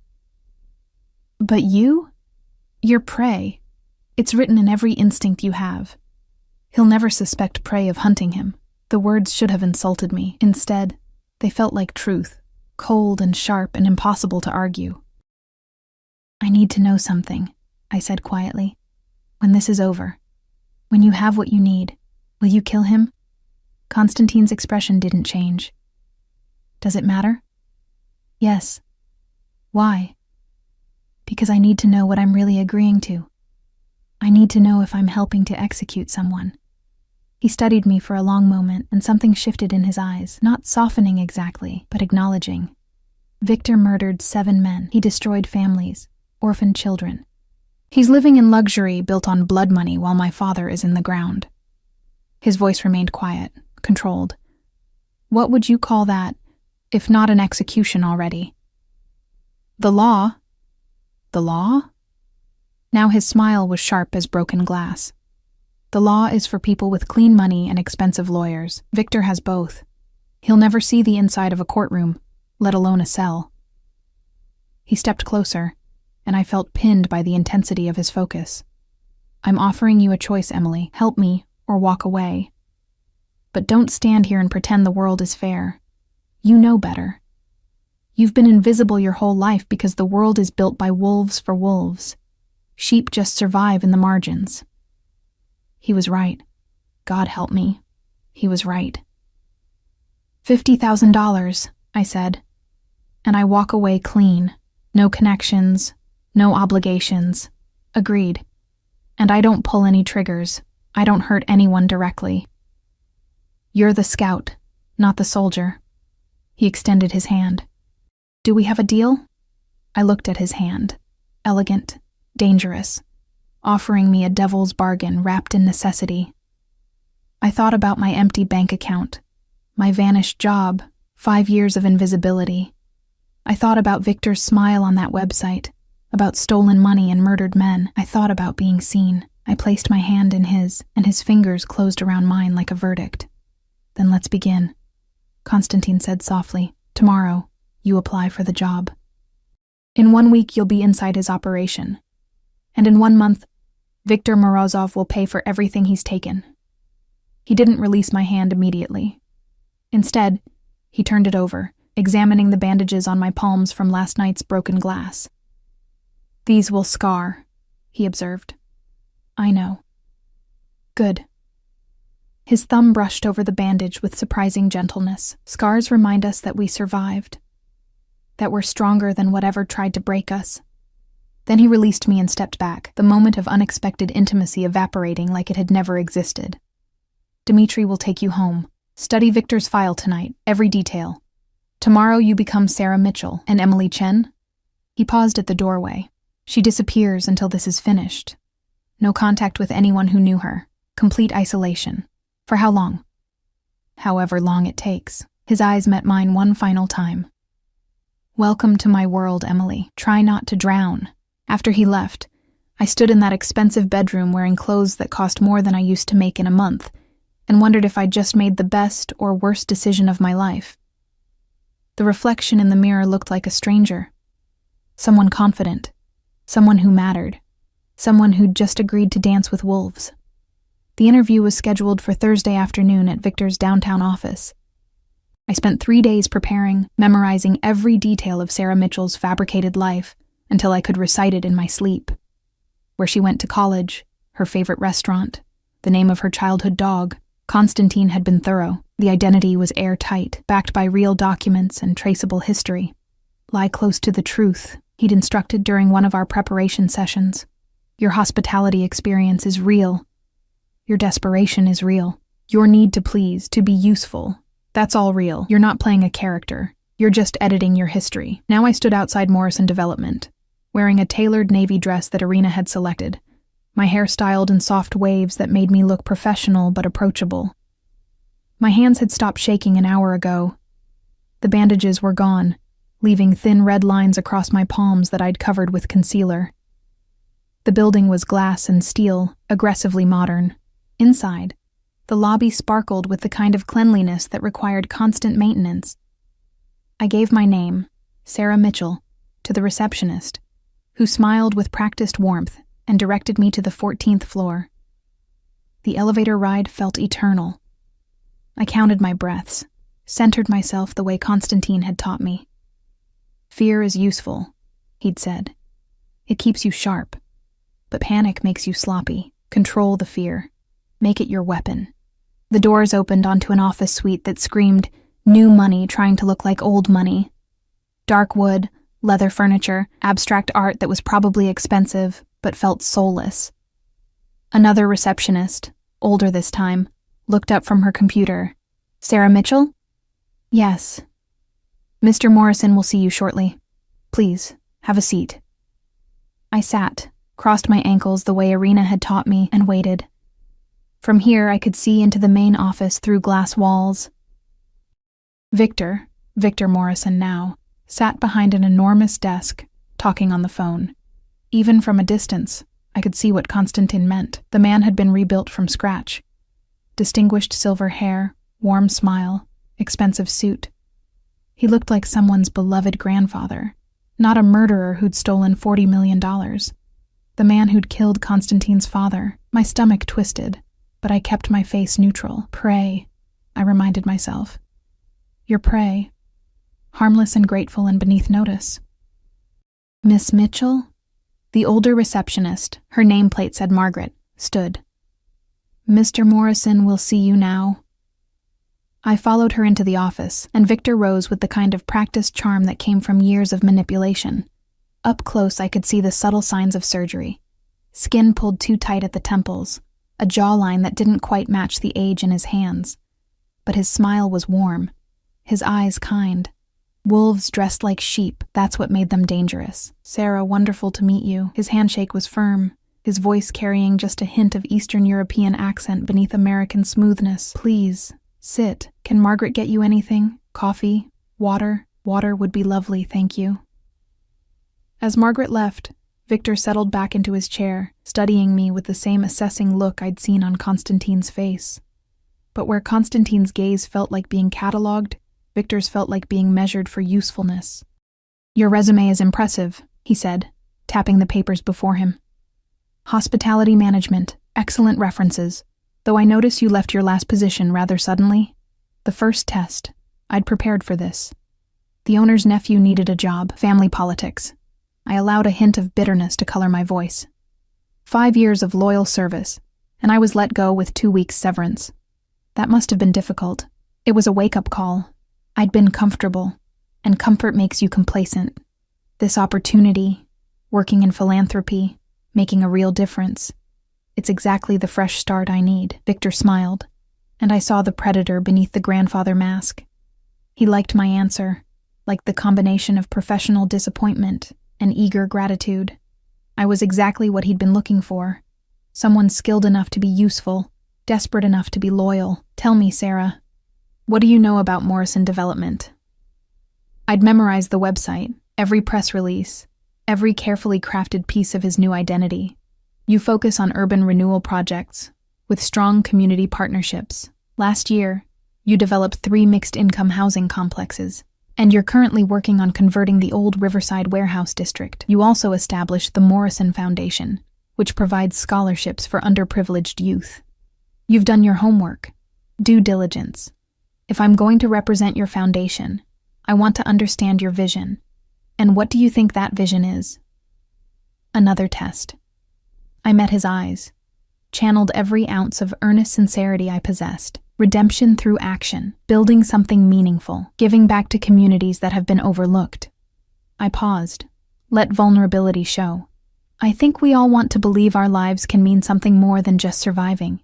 "But you're prey. It's written in every instinct you have. He'll never suspect prey of hunting him." The words should have insulted me. Instead, they felt like truth, cold and sharp and impossible to argue. "I need to know something," I said quietly. "When this is over, when you have what you need, will you kill him?" Constantine's expression didn't change. "Does it matter?" "Yes." "Why?" "Because I need to know what I'm really agreeing to. I need to know if I'm helping to execute someone." He studied me for a long moment, and something shifted in his eyes, not softening exactly, but acknowledging. "Victor murdered 7 men. He destroyed families, orphaned children. He's living in luxury built on blood money while my father is in the ground." His voice remained quiet, controlled. "What would you call that, if not an execution already?" "The law." "The law?" Now his smile was sharp as broken glass. "The law is for people with clean money and expensive lawyers. Victor has both. He'll never see the inside of a courtroom, let alone a cell." He stepped closer, and I felt pinned by the intensity of his focus. "I'm offering you a choice, Emily. Help me or walk away. But don't stand here and pretend the world is fair. You know better. You've been invisible your whole life because the world is built by wolves for wolves. Sheep just survive in the margins." He was right. God help me. He was right. $50,000, I said. "And I walk away clean. No connections, no obligations." "Agreed. And I don't pull any triggers. I don't hurt anyone directly." "You're the scout, not the soldier." He extended his hand. "Do we have a deal?" I looked at his hand. Elegant, dangerous, offering me a devil's bargain wrapped in necessity. I thought about my empty bank account, my vanished job, 5 years of invisibility. I thought about Victor's smile on that website, about stolen money and murdered men. I thought about being seen. I placed my hand in his, and his fingers closed around mine like a verdict. "Then let's begin," Constantine said softly. "Tomorrow, you apply for the job. In 1 week, you'll be inside his operation. And in 1 month, Victor Morozov will pay for everything he's taken. He didn't release my hand immediately. Instead, he turned it over, examining the bandages on my palms from last night's broken glass. "These will scar," he observed. "I know." "Good." His thumb brushed over the bandage with surprising gentleness. Scars remind us that we survived, that we're stronger than whatever tried to break us. Then he released me and stepped back, the moment of unexpected intimacy evaporating like it had never existed. "Dimitri will take you home. Study Victor's file tonight, every detail. Tomorrow you become Sarah Mitchell and Emily Chen." He paused at the doorway. "She disappears until this is finished. No contact with anyone who knew her. Complete isolation. For how long?" "However long it takes." His eyes met mine one final time. "Welcome to my world, Emily. Try not to drown." After he left, I stood in that expensive bedroom wearing clothes that cost more than I used to make in a month, and wondered if I'd just made the best or worst decision of my life. The reflection in the mirror looked like a stranger. Someone confident. Someone who mattered. Someone who'd just agreed to dance with wolves. The interview was scheduled for Thursday afternoon at Victor's downtown office. I spent 3 days preparing, memorizing every detail of Sarah Mitchell's fabricated life until I could recite it in my sleep. Where she went to college, her favorite restaurant, the name of her childhood dog. Constantine had been thorough. The identity was airtight, backed by real documents and traceable history. "Lie close to the truth," he'd instructed during one of our preparation sessions. "Your hospitality experience is real. Your desperation is real. Your need to please, to be useful, that's all real. You're not playing a character. You're just editing your history." Now I stood outside Morrison Development, wearing a tailored navy dress that Irina had selected, my hair styled in soft waves that made me look professional but approachable. My hands had stopped shaking an hour ago. The bandages were gone, leaving thin red lines across my palms that I'd covered with concealer. The building was glass and steel, aggressively modern. Inside, the lobby sparkled with the kind of cleanliness that required constant maintenance. I gave my name, Sarah Mitchell, to the receptionist, who smiled with practiced warmth and directed me to the 14th floor. The elevator ride felt eternal. I counted my breaths, centered myself the way Constantine had taught me. "Fear is useful," he'd said. "It keeps you sharp. But panic makes you sloppy. Control the fear. Make it your weapon." The doors opened onto an office suite that screamed new money trying to look like old money. Dark wood, leather furniture, abstract art that was probably expensive but felt soulless. Another receptionist, older this time, looked up from her computer. "Sarah Mitchell?" "Yes." "Mr. Morrison will see you shortly. Please, have a seat." I sat, crossed my ankles the way Irina had taught me, and waited. From here I could see into the main office through glass walls. Victor Morrison now, sat behind an enormous desk, talking on the phone. Even from a distance, I could see what Constantine meant. The man had been rebuilt from scratch. Distinguished silver hair, warm smile, expensive suit. He looked like someone's beloved grandfather, not a murderer who'd stolen $40 million. The man who'd killed Constantine's father. My stomach twisted, but I kept my face neutral. "Prey," I reminded myself. "Your prey. Harmless and grateful and beneath notice." "Miss Mitchell?" The older receptionist, her nameplate said Margaret, stood. "Mr. Morrison will see you now." I followed her into the office, and Victor rose with the kind of practiced charm that came from years of manipulation. Up close I could see the subtle signs of surgery. Skin pulled too tight at the temples, a jawline that didn't quite match the age in his hands. But his smile was warm, his eyes kind. Wolves dressed like sheep, that's what made them dangerous. "Sarah, wonderful to meet you." His handshake was firm, his voice carrying just a hint of Eastern European accent beneath American smoothness. "Please, sit. Can Margaret get you anything? Coffee? Water?" "Water would be lovely, thank you." As Margaret left, Victor settled back into his chair, studying me with the same assessing look I'd seen on Constantine's face. But where Constantine's gaze felt like being catalogued, Victor's felt like being measured for usefulness. "Your resume is impressive," he said, tapping the papers before him. "Hospitality management, excellent references. Though I notice you left your last position rather suddenly. The first test. I'd prepared for this. The owner's nephew needed a job, family politics. I allowed a hint of bitterness to color my voice. 5 years of loyal service, and I was let go with 2 weeks severance. That must have been difficult. It was a wake-up call. I'd been comfortable, and comfort makes you complacent. This opportunity, working in philanthropy, making a real difference. It's exactly the fresh start I need. Victor smiled, and I saw the predator beneath the grandfather mask. He liked my answer, liked the combination of professional disappointment and eager gratitude. I was exactly what he'd been looking for. Someone skilled enough to be useful, desperate enough to be loyal. Tell me, Sarah, what do you know about Morrison Development? I'd memorized the website, every press release, every carefully crafted piece of his new identity. You focus on urban renewal projects, with strong community partnerships. Last year, you developed 3 mixed-income housing complexes, and you're currently working on converting the old Riverside Warehouse District. You also established the Morrison Foundation, which provides scholarships for underprivileged youth. You've done your homework, due diligence. If I'm going to represent your foundation, I want to understand your vision. And what do you think that vision is? Another test. I met his eyes, channeled every ounce of earnest sincerity I possessed. Redemption through action, building something meaningful, giving back to communities that have been overlooked. I paused, let vulnerability show. I think we all want to believe our lives can mean something more than just surviving.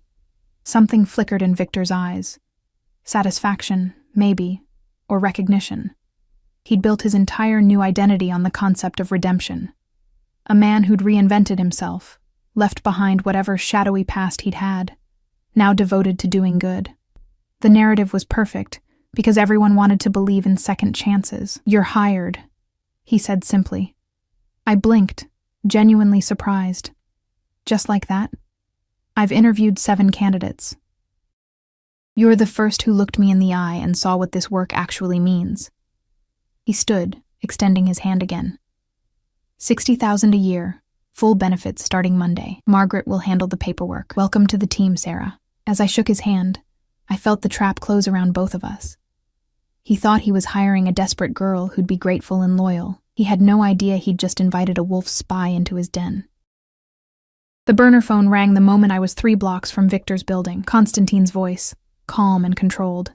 Something flickered in Victor's eyes. Satisfaction, maybe, or recognition. He'd built his entire new identity on the concept of redemption. A man who'd reinvented himself, left behind whatever shadowy past he'd had, now devoted to doing good. The narrative was perfect, because everyone wanted to believe in second chances. You're hired, he said simply. I blinked, genuinely surprised. Just like that? I've interviewed 7 candidates. You're the first who looked me in the eye and saw what this work actually means. He stood, extending his hand again. $60,000 a year, full benefits starting Monday. Margaret will handle the paperwork. Welcome to the team, Sarah. As I shook his hand, I felt the trap close around both of us. He thought he was hiring a desperate girl who'd be grateful and loyal. He had no idea he'd just invited a wolf spy into his den. The burner phone rang the moment I was 3 blocks from Victor's building. Constantine's voice, calm and controlled.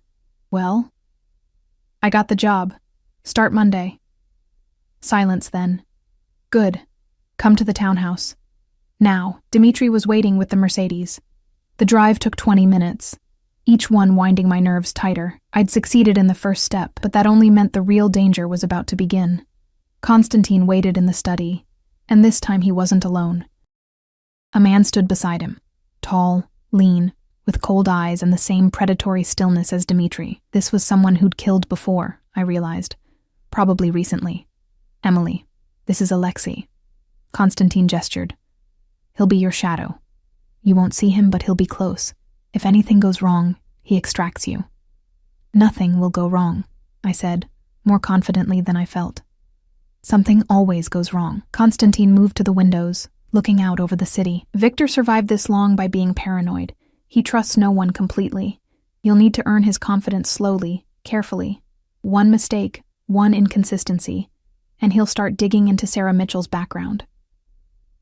Well? I got the job. Start Monday. Silence then. Good. Come to the townhouse. Now. Dimitri was waiting with the Mercedes. The drive took 20 minutes, each one winding my nerves tighter. I'd succeeded in the first step, but that only meant the real danger was about to begin. Constantine waited in the study, and this time he wasn't alone. A man stood beside him, tall, lean, with cold eyes and the same predatory stillness as Dimitri. This was someone who'd killed before, I realized. Probably recently. Emily, this is Alexei. Constantine gestured. He'll be your shadow. You won't see him, but he'll be close. If anything goes wrong, he extracts you. Nothing will go wrong, I said, more confidently than I felt. Something always goes wrong. Constantine moved to the windows, looking out over the city. Victor survived this long by being paranoid. He trusts no one completely. You'll need to earn his confidence slowly, carefully. One mistake, one inconsistency, and he'll start digging into Sarah Mitchell's background.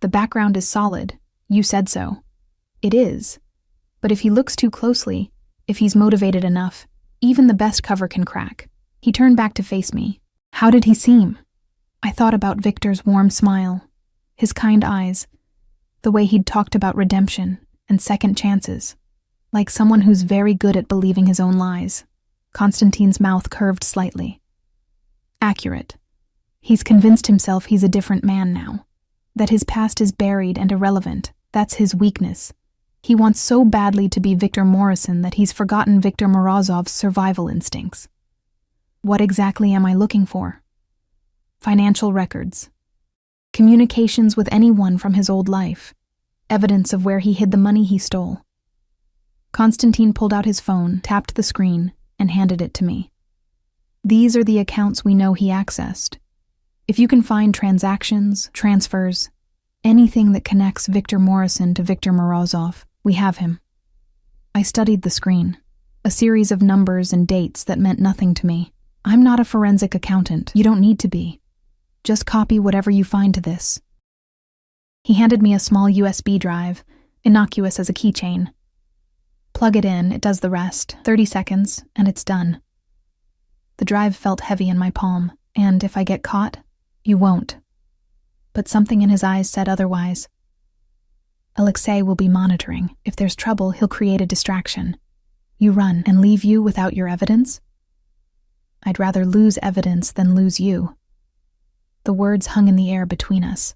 The background is solid. You said so. It is. But if he looks too closely, if he's motivated enough, even the best cover can crack. He turned back to face me. How did he seem? I thought about Victor's warm smile, his kind eyes, the way he'd talked about redemption and second chances, like someone who's very good at believing his own lies. Constantine's mouth curved slightly. Accurate. He's convinced himself he's a different man now, that his past is buried and irrelevant. That's his weakness. He wants so badly to be Victor Morrison that he's forgotten Viktor Morozov's survival instincts. What exactly am I looking for? Financial records. Communications with anyone from his old life. Evidence of where he hid the money he stole. Constantine pulled out his phone, tapped the screen, and handed it to me. These are the accounts we know he accessed. If you can find transactions, transfers, anything that connects Viktor Morrison to Viktor Morozov, we have him. I studied the screen, a series of numbers and dates that meant nothing to me. I'm not a forensic accountant. You don't need to be. Just copy whatever you find to this. He handed me a small USB drive, innocuous as a keychain. Plug it in, it does the rest. 30 seconds, and it's done. The drive felt heavy in my palm, and if I get caught, you won't. But something in his eyes said otherwise. Alexei will be monitoring. If there's trouble, he'll create a distraction. You run and leave you without your evidence? I'd rather lose evidence than lose you. The words hung in the air between us.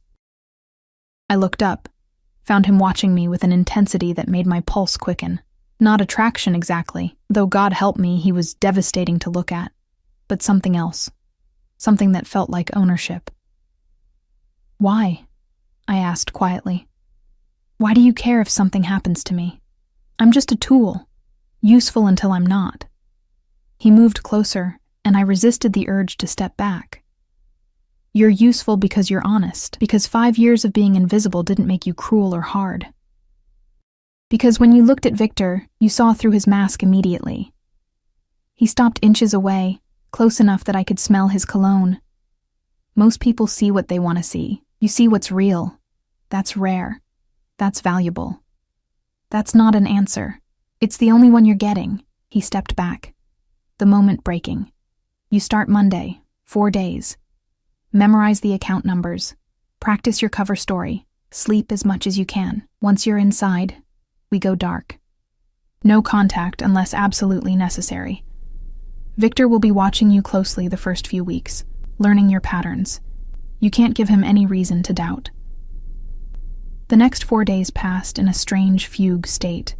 I looked up, found him watching me with an intensity that made my pulse quicken. Not attraction exactly, though God help me, he was devastating to look at, but something else. Something that felt like ownership. Why? I asked quietly. Why do you care if something happens to me? I'm just a tool, useful until I'm not. He moved closer, and I resisted the urge to step back. You're useful because you're honest, because 5 years of being invisible didn't make you cruel or hard. Because when you looked at Victor, you saw through his mask immediately. He stopped inches away, close enough that I could smell his cologne. Most people see what they want to see. You see what's real. That's rare. That's valuable. That's not an answer. It's the only one you're getting. He stepped back. The moment breaking. You start Monday, 4 days. Memorize the account numbers. Practice your cover story. Sleep as much as you can. Once you're inside, we go dark. No contact unless absolutely necessary. Victor will be watching you closely the first few weeks, learning your patterns. You can't give him any reason to doubt. The next 4 days passed in a strange fugue state.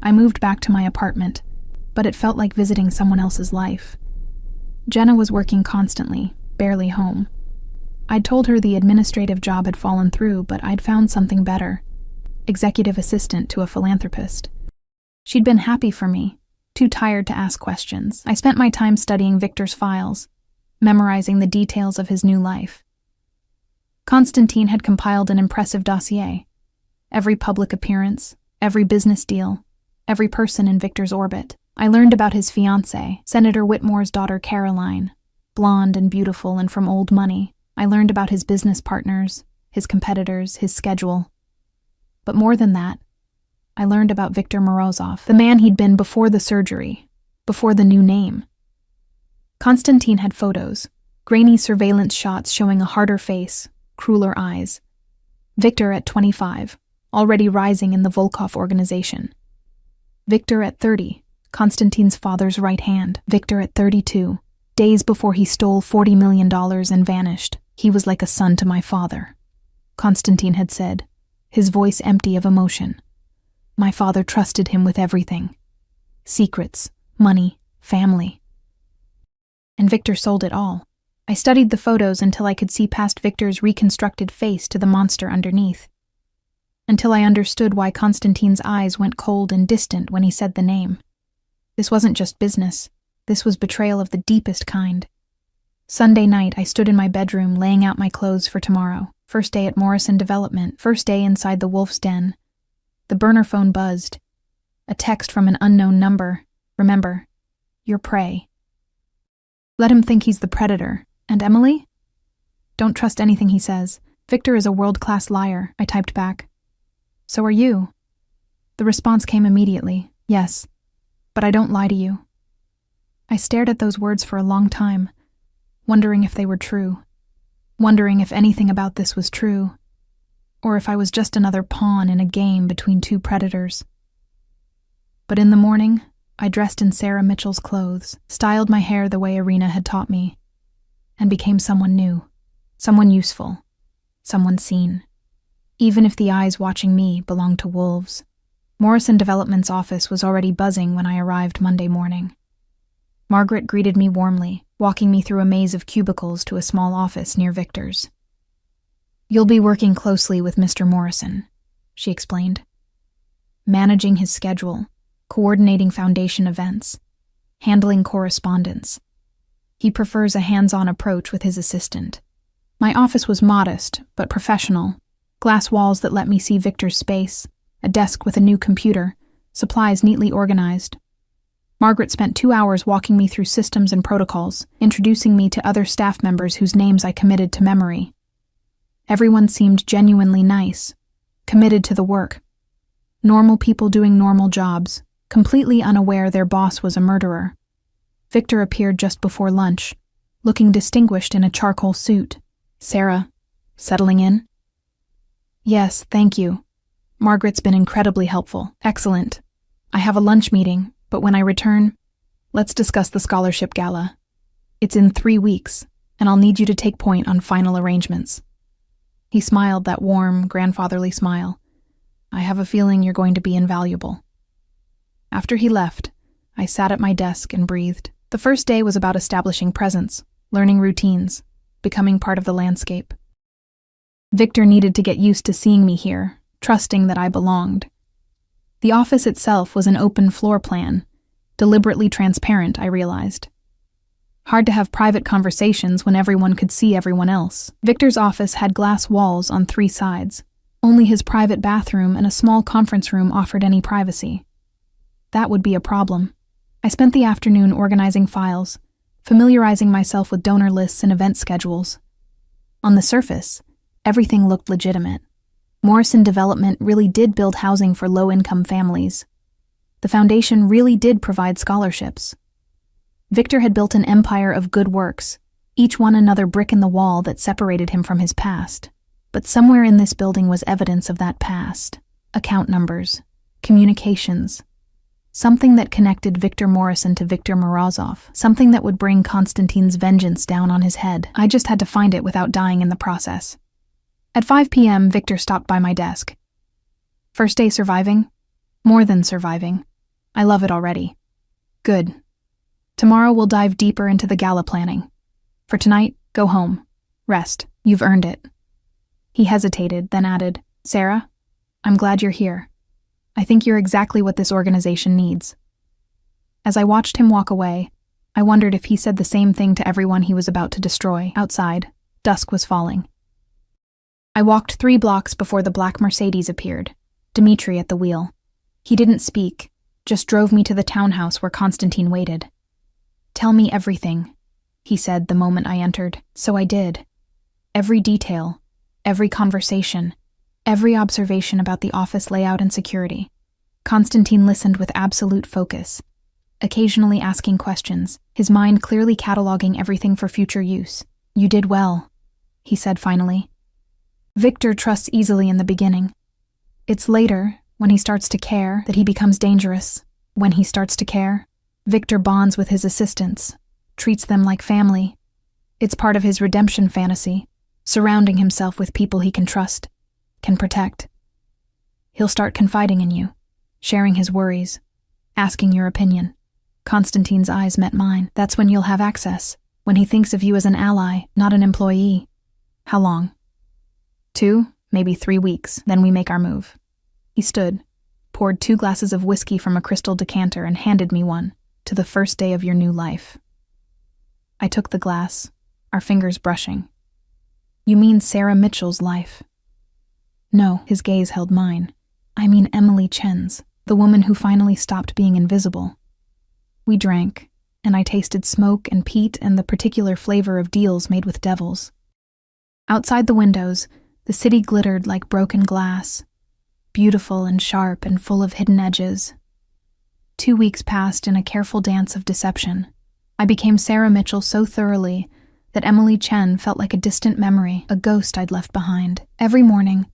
I moved back to my apartment, but it felt like visiting someone else's life. Jenna was working constantly, barely home. I'd told her the administrative job had fallen through, but I'd found something better. Executive assistant to a philanthropist. She'd been happy for me, too tired to ask questions. I spent my time studying Victor's files, memorizing the details of his new life. Constantine had compiled an impressive dossier. Every public appearance, every business deal, every person in Victor's orbit. I learned about his fiancée, Senator Whitmore's daughter Caroline, blonde and beautiful and from old money. I learned about his business partners, his competitors, his schedule. But more than that, I learned about Victor Morozov, the man he'd been before the surgery, before the new name. Constantine had photos, grainy surveillance shots showing a harder face, crueler eyes. Victor at 25, already rising in the Volkov organization. Victor at 30, Constantine's father's right hand. Victor at 32, days before he stole $40 million and vanished. He was like a son to my father, Constantine had said, his voice empty of emotion. My father trusted him with everything. Secrets, money, family. And Victor sold it all. I studied the photos until I could see past Victor's reconstructed face to the monster underneath. Until I understood why Constantine's eyes went cold and distant when he said the name. This wasn't just business. This was betrayal of the deepest kind. Sunday night, I stood in my bedroom laying out my clothes for tomorrow. First day at Morrison Development. First day inside the Wolf's Den. The burner phone buzzed. A text from an unknown number. Remember, your prey. Let him think he's the predator. And Emily? Don't trust anything he says. Victor is a world-class liar, I typed back. So are you. The response came immediately. Yes. But I don't lie to you. I stared at those words for a long time, wondering if they were true. Wondering if anything about this was true. Or if I was just another pawn in a game between two predators. But in the morning, I dressed in Sarah Mitchell's clothes, styled my hair the way Irina had taught me, and became someone new, someone useful, someone seen. Even if the eyes watching me belonged to wolves. Morrison Development's office was already buzzing when I arrived Monday morning. Margaret greeted me warmly, walking me through a maze of cubicles to a small office near Victor's. You'll be working closely with Mr. Morrison, she explained. Managing his schedule, coordinating foundation events, handling correspondence. He prefers a hands-on approach with his assistant. My office was modest, but professional. Glass walls that let me see Victor's space, a desk with a new computer, supplies neatly organized. Margaret spent 2 hours walking me through systems and protocols, introducing me to other staff members whose names I committed to memory. Everyone seemed genuinely nice, committed to the work. Normal people doing normal jobs, completely unaware their boss was a murderer. Victor appeared just before lunch, looking distinguished in a charcoal suit. "Sarah, settling in?" "Yes, thank you. Margaret's been incredibly helpful." "Excellent. I have a lunch meeting, but when I return, let's discuss the scholarship gala. It's in 3 weeks, and I'll need you to take point on final arrangements." He smiled that warm, grandfatherly smile. "I have a feeling you're going to be invaluable." After he left, I sat at my desk and breathed. The first day was about establishing presence, learning routines, becoming part of the landscape. Victor needed to get used to seeing me here, trusting that I belonged. The office itself was an open floor plan, deliberately transparent, I realized. Hard to have private conversations when everyone could see everyone else. Victor's office had glass walls on 3 sides. Only his private bathroom and a small conference room offered any privacy. That would be a problem. I spent the afternoon organizing files, familiarizing myself with donor lists and event schedules. On the surface, everything looked legitimate. Morrison Development really did build housing for low-income families. The foundation really did provide scholarships. Victor had built an empire of good works, each one another brick in the wall that separated him from his past. But somewhere in this building was evidence of that past. Account numbers, communications, something that connected Victor Morrison to Victor Morozov, something that would bring Konstantin's vengeance down on his head. I just had to find it without dying in the process. At 5 p.m., Victor stopped by my desk. "First day surviving?" "More than surviving. I love it already." "Good. Tomorrow we'll dive deeper into the gala planning. For tonight, go home. Rest. You've earned it." He hesitated, then added, "Sarah, I'm glad you're here. I think you're exactly what this organization needs." As I watched him walk away, I wondered if he said the same thing to everyone he was about to destroy. Outside, dusk was falling. I walked 3 blocks before the black Mercedes appeared, Dmitri at the wheel. He didn't speak, just drove me to the townhouse where Konstantin waited. "Tell me everything," he said the moment I entered. So I did. Every detail, every conversation, every observation about the office layout and security. Konstantin listened with absolute focus, occasionally asking questions, his mind clearly cataloging everything for future use. "You did well," he said finally. Victor trusts easily in the beginning. It's later, when he starts to care, that he becomes dangerous. When he starts to care, Victor bonds with his assistants, treats them like family. It's part of his redemption fantasy, surrounding himself with people he can trust, can protect. He'll start confiding in you, sharing his worries, asking your opinion. Konstantin's eyes met mine. That's when you'll have access, when he thinks of you as an ally, not an employee. How long? 2, maybe 3 weeks, then we make our move. He stood, poured 2 glasses of whiskey from a crystal decanter and handed me one. "To the first day of your new life." I took the glass, our fingers brushing. "You mean Sarah Mitchell's life?" "No," his gaze held mine. "I mean Emily Chen's, the woman who finally stopped being invisible." We drank, and I tasted smoke and peat and the particular flavor of deals made with devils. Outside the windows, the city glittered like broken glass, beautiful and sharp and full of hidden edges. 2 weeks passed in a careful dance of deception. I became Sarah Mitchell so thoroughly that Emily Chen felt like a distant memory, a ghost I'd left behind. Every morning,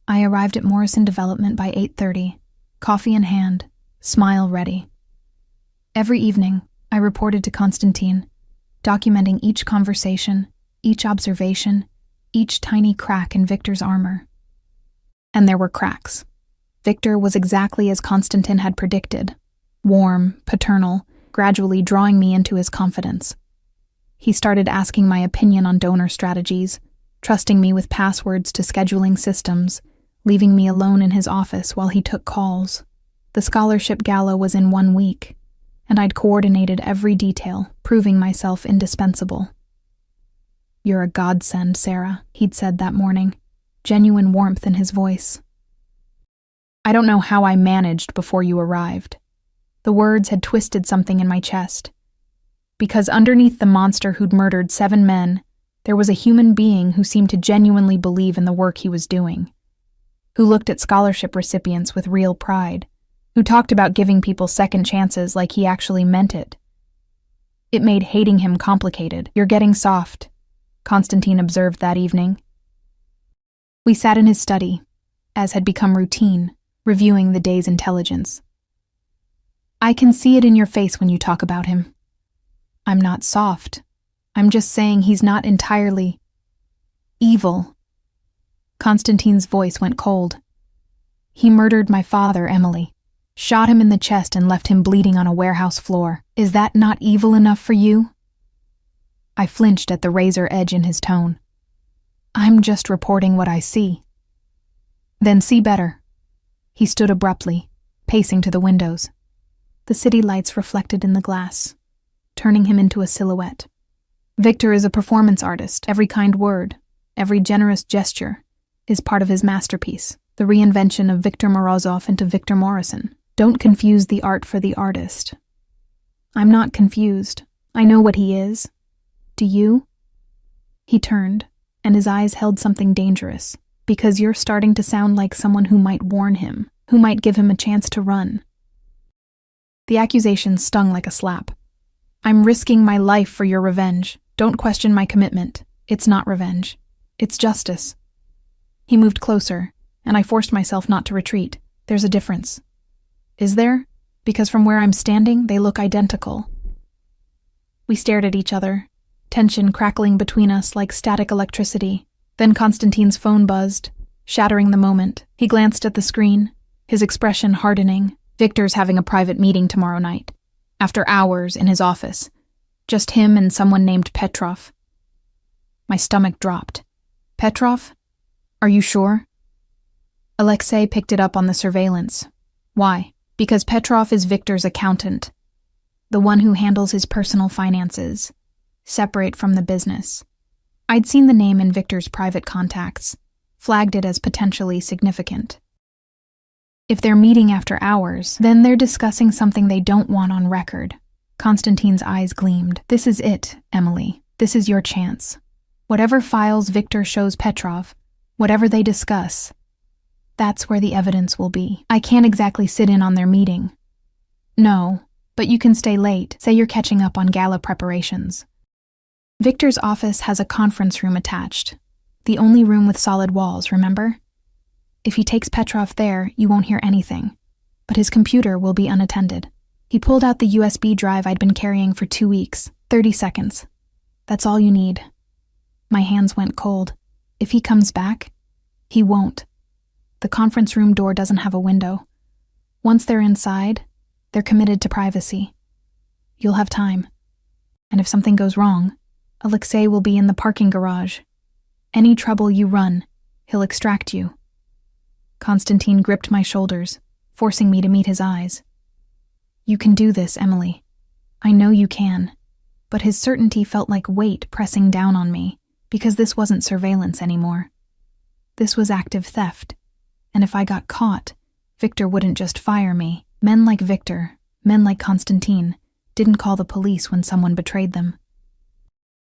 I arrived at Morrison Development by 8:30, coffee in hand, smile ready. Every evening, I reported to Konstantin, documenting each conversation, each observation, each tiny crack in Victor's armor. And there were cracks. Victor was exactly as Konstantin had predicted. Warm, paternal, gradually drawing me into his confidence. He started asking my opinion on donor strategies, trusting me with passwords to scheduling systems, leaving me alone in his office while he took calls. The scholarship gala was in 1 week, and I'd coordinated every detail, proving myself indispensable. "You're a godsend, Sarah," he'd said that morning, genuine warmth in his voice. I don't know how I managed before you arrived. The words had twisted something in my chest. Because underneath the monster who'd murdered 7 men, there was a human being who seemed to genuinely believe in the work he was doing, who looked at scholarship recipients with real pride, who talked about giving people second chances like he actually meant it. It made hating him complicated. "You're getting soft," Constantine observed that evening. We sat in his study, as had become routine, reviewing the day's intelligence. "I can see it in your face when you talk about him." "I'm not soft. I'm just saying he's not entirely evil." Constantine's voice went cold. "He murdered my father, Emily. Shot him in the chest and left him bleeding on a warehouse floor. Is that not evil enough for you?" I flinched at the razor edge in his tone. "I'm just reporting what I see." "Then see better." He stood abruptly, pacing to the windows. The city lights reflected in the glass, turning him into a silhouette. "Victor is a performance artist. Every kind word, every generous gesture is part of his masterpiece, the reinvention of Victor Morozov into Victor Morrison. Don't confuse the art for the artist." "I'm not confused. I know what he is. Do you?" He turned, and his eyes held something dangerous, "because you're starting to sound like someone who might warn him, who might give him a chance to run." The accusation stung like a slap. "I'm risking my life for your revenge. Don't question my commitment. It's not revenge. It's justice." He moved closer, and I forced myself not to retreat. "There's a difference." "Is there? Because from where I'm standing, they look identical." We stared at each other, tension crackling between us like static electricity. Then Constantine's phone buzzed, shattering the moment. He glanced at the screen, his expression hardening. "Victor's having a private meeting tomorrow night, after hours in his office. Just him and someone named Petrov." My stomach dropped. "Petrov? Are you sure?" Alexei picked it up on the surveillance. "Why?" "Because Petrov is Victor's accountant, the one who handles his personal finances, separate from the business." I'd seen the name in Victor's private contacts, flagged it as potentially significant. If they're meeting after hours, then they're discussing something they don't want on record. Constantine's eyes gleamed. "This is it, Emily. This is your chance. Whatever files Victor shows Petrov, whatever they discuss, that's where the evidence will be. I can't exactly sit in on their meeting." "No, but you can stay late. Say you're catching up on gala preparations." Victor's office has a conference room attached. The only room with solid walls, remember? If he takes Petrov there, you won't hear anything. But his computer will be unattended. He pulled out the USB drive I'd been carrying for 2 weeks. 30 seconds. That's all you need. My hands went cold. If he comes back, he won't. The conference room door doesn't have a window. Once they're inside, they're committed to privacy. You'll have time. And if something goes wrong, Alexei will be in the parking garage. Any trouble you run, he'll extract you. Constantine gripped my shoulders, forcing me to meet his eyes. "You can do this, Emily. I know you can." But his certainty felt like weight pressing down on me, because this wasn't surveillance anymore. This was active theft. And if I got caught, Victor wouldn't just fire me. Men like Victor, men like Constantine, didn't call the police when someone betrayed them.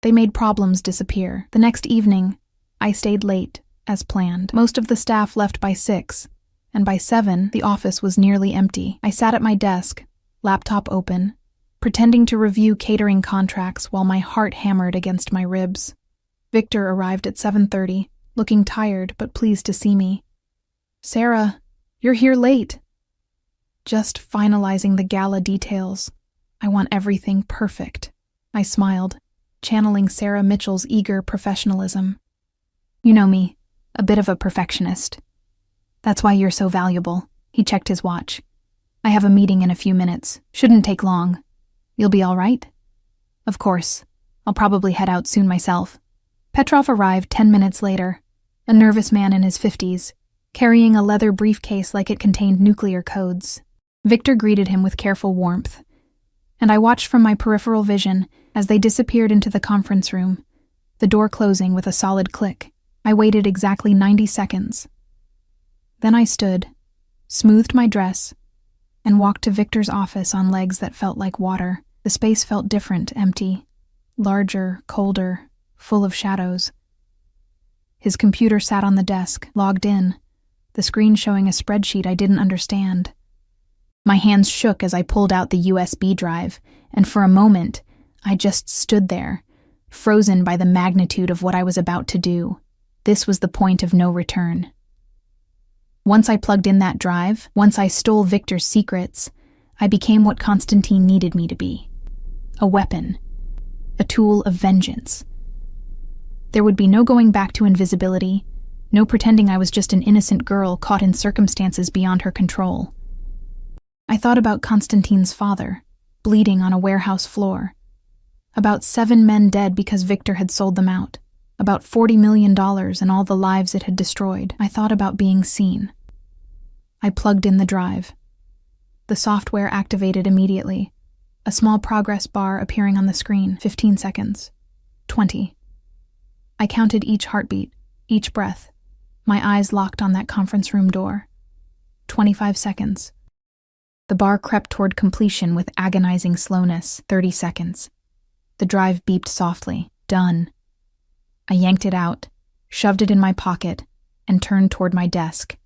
They made problems disappear. The next evening, I stayed late, as planned. Most of the staff left by 6, and by 7, the office was nearly empty. I sat at my desk, laptop open, pretending to review catering contracts while my heart hammered against my ribs. Victor arrived at 7:30, looking tired but pleased to see me. "Sarah, you're here late." "Just finalizing the gala details. I want everything perfect." I smiled, channeling Sarah Mitchell's eager professionalism. "You know me, a bit of a perfectionist. That's why you're so valuable." He checked his watch. "I have a meeting in a few minutes. Shouldn't take long. You'll be all right?" "Of course. I'll probably head out soon myself." Petrov arrived 10 minutes later, a nervous man in his 50s, carrying a leather briefcase like it contained nuclear codes. Victor greeted him with careful warmth, and I watched from my peripheral vision as they disappeared into the conference room, the door closing with a solid click. I waited exactly 90 seconds. Then I stood, smoothed my dress, and walked to Victor's office on legs that felt like water. The space felt different, empty, larger, colder, full of shadows. His computer sat on the desk, logged in, the screen showing a spreadsheet I didn't understand. My hands shook as I pulled out the USB drive, and for a moment, I just stood there, frozen by the magnitude of what I was about to do. This was the point of no return. Once I plugged in that drive, once I stole Victor's secrets, I became what Constantine needed me to be. A weapon. A tool of vengeance. There would be no going back to invisibility, no pretending I was just an innocent girl caught in circumstances beyond her control. I thought about Constantine's father, bleeding on a warehouse floor. About 7 men dead because Victor had sold them out. About $40 million and all the lives it had destroyed. I thought about being seen. I plugged in the drive. The software activated immediately. A small progress bar appearing on the screen. 15 seconds. 20. I counted each heartbeat, each breath. My eyes locked on that conference room door. 25 seconds. The bar crept toward completion with agonizing slowness. 30 seconds. The drive beeped softly. Done. I yanked it out, shoved it in my pocket, and turned toward my desk.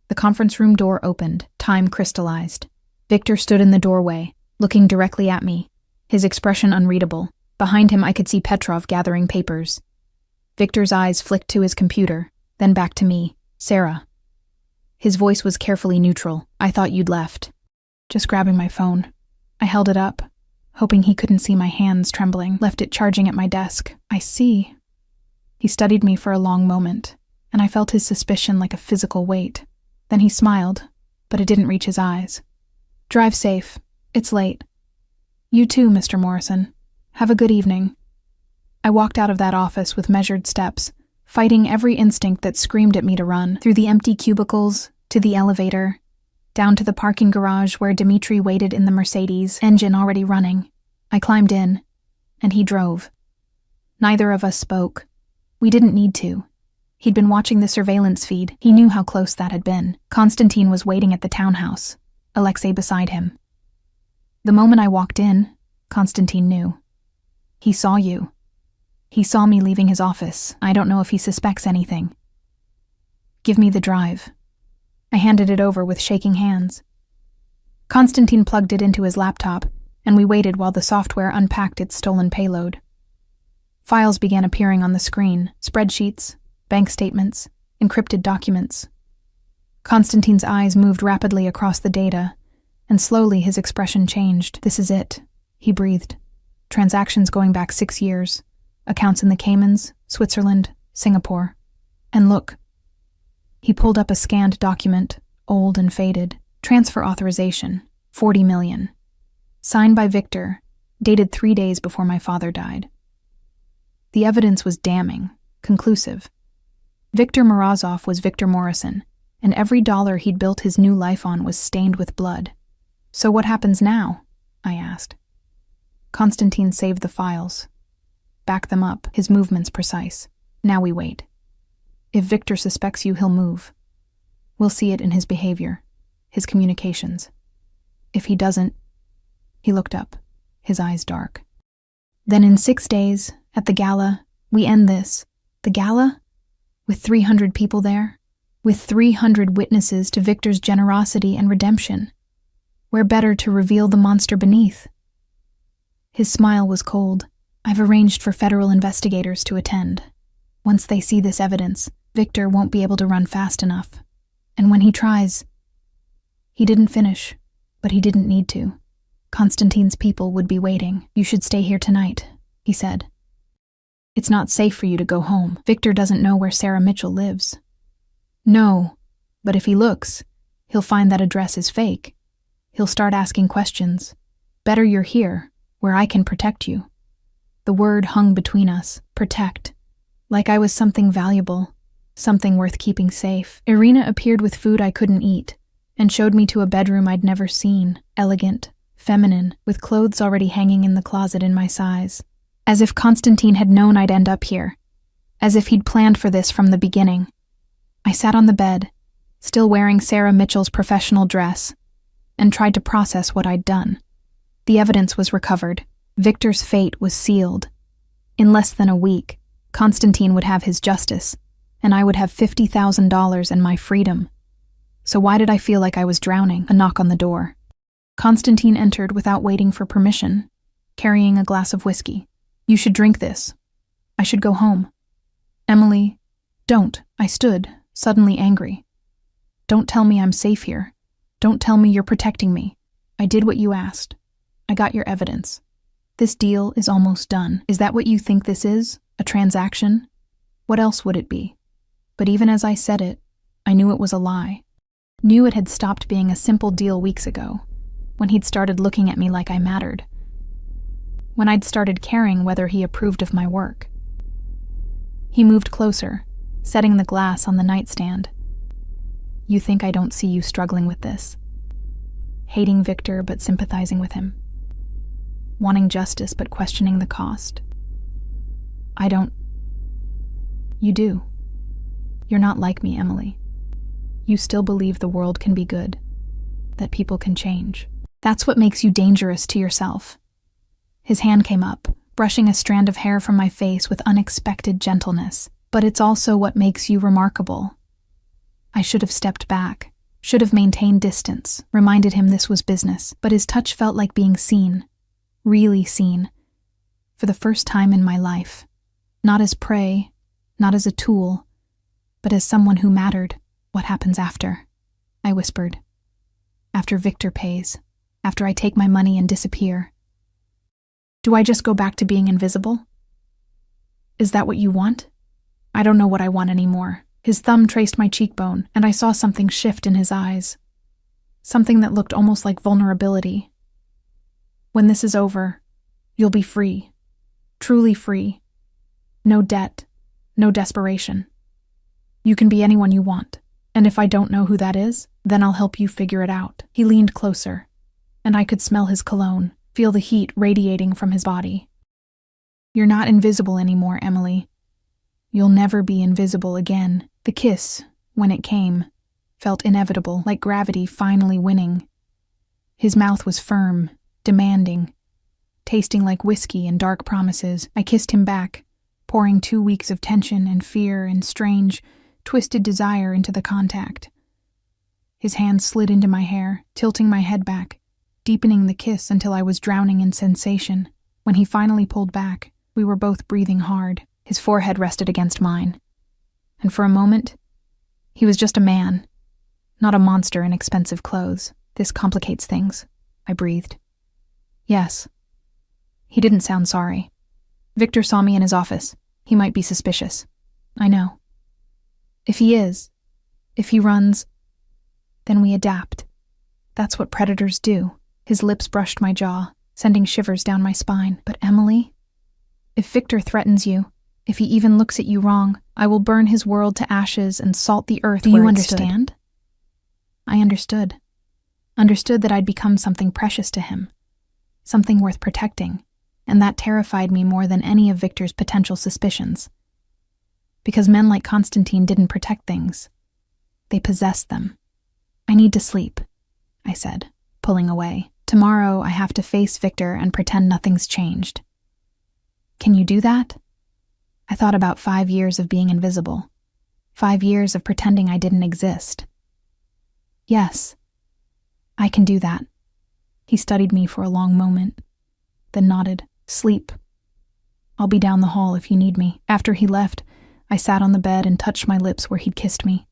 The conference room door opened. Time crystallized. Victor stood in the doorway, looking directly at me, his expression unreadable. Behind him I could see Petrov gathering papers. Victor's eyes flicked to his computer, then back to me. Sarah. His voice was carefully neutral. I thought you'd left. Just grabbing my phone. I held it up, hoping he couldn't see my hands trembling, left it charging at my desk. I see. He studied me for a long moment, and I felt his suspicion like a physical weight. Then he smiled, but it didn't reach his eyes. Drive safe. It's late. You too, Mr. Morrison. Have a good evening. I walked out of that office with measured steps, fighting every instinct that screamed at me to run, through the empty cubicles, to the elevator, down to the parking garage where Dmitri waited in the Mercedes, engine already running. I climbed in, and he drove. Neither of us spoke. We didn't need to. He'd been watching the surveillance feed. He knew how close that had been. Constantine was waiting at the townhouse, Alexei beside him. The moment I walked in, Constantine knew. He saw you. He saw me leaving his office. I don't know if he suspects anything. Give me the drive. I handed it over with shaking hands. Constantine plugged it into his laptop, and we waited while the software unpacked its stolen payload. Files began appearing on the screen, spreadsheets, bank statements, encrypted documents. Constantine's eyes moved rapidly across the data, and slowly his expression changed. This is it, he breathed. Transactions going back 6 years. Accounts in the Caymans, Switzerland, Singapore. And look. He pulled up a scanned document, old and faded. Transfer authorization, $40 million. Signed by Victor, dated 3 days before my father died. The evidence was damning, conclusive. Victor Morozov was Victor Morrison, and every dollar he'd built his new life on was stained with blood. So what happens now? I asked. Constantine saved the files. Back them up, his movements precise. Now we wait. If Victor suspects you, he'll move. We'll see it in his behavior, his communications. If he doesn't, he looked up, his eyes dark. Then in 6 days, at the gala, we end this. The gala? With 300 people there? With 300 witnesses to Victor's generosity and redemption? Where better to reveal the monster beneath? His smile was cold. I've arranged for federal investigators to attend. Once they see this evidence, Victor won't be able to run fast enough. And when he tries... He didn't finish, but he didn't need to. Constantine's people would be waiting. You should stay here tonight, he said. It's not safe for you to go home. Victor doesn't know where Sarah Mitchell lives. No, but if he looks, he'll find that address is fake. He'll start asking questions. Better you're here, where I can protect you. The word hung between us, protect. Like I was something valuable, something worth keeping safe. Irina appeared with food I couldn't eat, and showed me to a bedroom I'd never seen, elegant, feminine, with clothes already hanging in the closet in my size. As if Constantine had known I'd end up here. As if he'd planned for this from the beginning. I sat on the bed, still wearing Sarah Mitchell's professional dress, and tried to process what I'd done. The evidence was recovered. Victor's fate was sealed. In less than a week, Constantine would have his justice, and I would have $50,000 and my freedom. So why did I feel like I was drowning? A knock on the door. Constantine entered without waiting for permission, carrying a glass of whiskey. You should drink this. I should go home. Emily, don't. I stood, suddenly angry. Don't tell me I'm safe here. Don't tell me you're protecting me. I did what you asked. I got your evidence. This deal is almost done. Is that what you think this is? A transaction? What else would it be? But even as I said it, I knew it was a lie. Knew it had stopped being a simple deal weeks ago, when he'd started looking at me like I mattered. When I'd started caring whether he approved of my work. He moved closer, setting the glass on the nightstand. You think I don't see you struggling with this? Hating Victor but sympathizing with him? Wanting justice but questioning the cost? I don't. You do. You're not like me, Emily. You still believe the world can be good, that people can change. That's what makes you dangerous to yourself. His hand came up, brushing a strand of hair from my face with unexpected gentleness. But it's also what makes you remarkable. I should have stepped back, should have maintained distance, reminded him this was business, but his touch felt like being seen, really seen, for the first time in my life. Not as prey, not as a tool, but as someone who mattered. What happens after? I whispered. After Victor pays, after I take my money and disappear. Do I just go back to being invisible? Is that what you want? I don't know what I want anymore. His thumb traced my cheekbone, and I saw something shift in his eyes. Something that looked almost like vulnerability. When this is over, you'll be free. Truly free. No debt. No desperation. You can be anyone you want. And if I don't know who that is, then I'll help you figure it out. He leaned closer, and I could smell his cologne, feel the heat radiating from his body. You're not invisible anymore, Emily. You'll never be invisible again. The kiss, when it came, felt inevitable, like gravity finally winning. His mouth was firm, demanding, tasting like whiskey and dark promises. I kissed him back, pouring 2 weeks of tension and fear and strange, twisted desire into the contact. His hand slid into my hair, tilting my head back, deepening the kiss until I was drowning in sensation. When he finally pulled back, we were both breathing hard. His forehead rested against mine. And for a moment, he was just a man, not a monster in expensive clothes. This complicates things, I breathed. Yes. He didn't sound sorry. Victor saw me in his office. He might be suspicious. I know. If he is, if he runs, then we adapt. That's what predators do. His lips brushed my jaw, sending shivers down my spine. But Emily, if Victor threatens you, if he even looks at you wrong, I will burn his world to ashes and salt the earth where it stood. Do you understand? I understood. Understood that I'd become something precious to him, something worth protecting, and that terrified me more than any of Victor's potential suspicions. Because men like Constantine didn't protect things. They possessed them. I need to sleep, I said, pulling away. Tomorrow I have to face Victor and pretend nothing's changed. Can you do that? I thought about 5 years of being invisible. 5 years of pretending I didn't exist. Yes, I can do that. He studied me for a long moment, then nodded. Sleep. I'll be down the hall if you need me. After he left, I sat on the bed and touched my lips where he'd kissed me.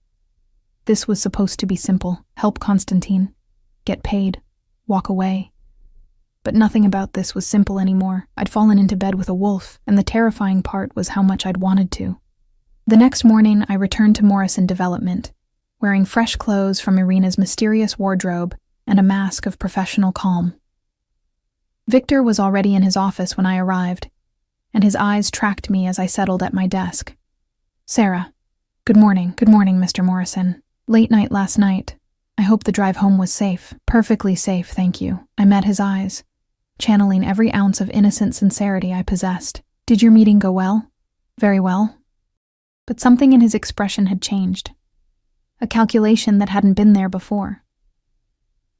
This was supposed to be simple. Help Constantine. Get paid. Walk away. But nothing about this was simple anymore. I'd fallen into bed with a wolf, and the terrifying part was how much I'd wanted to. The next morning, I returned to Morrison Development, wearing fresh clothes from Irina's mysterious wardrobe and a mask of professional calm. Victor was already in his office when I arrived, and his eyes tracked me as I settled at my desk. Sarah. Good morning. Good morning, Mr. Morrison. Late night last night. I hope the drive home was safe. Perfectly safe, thank you. I met his eyes, channeling every ounce of innocent sincerity I possessed. Did your meeting go well? Very well. But something in his expression had changed. a calculation that hadn't been there before.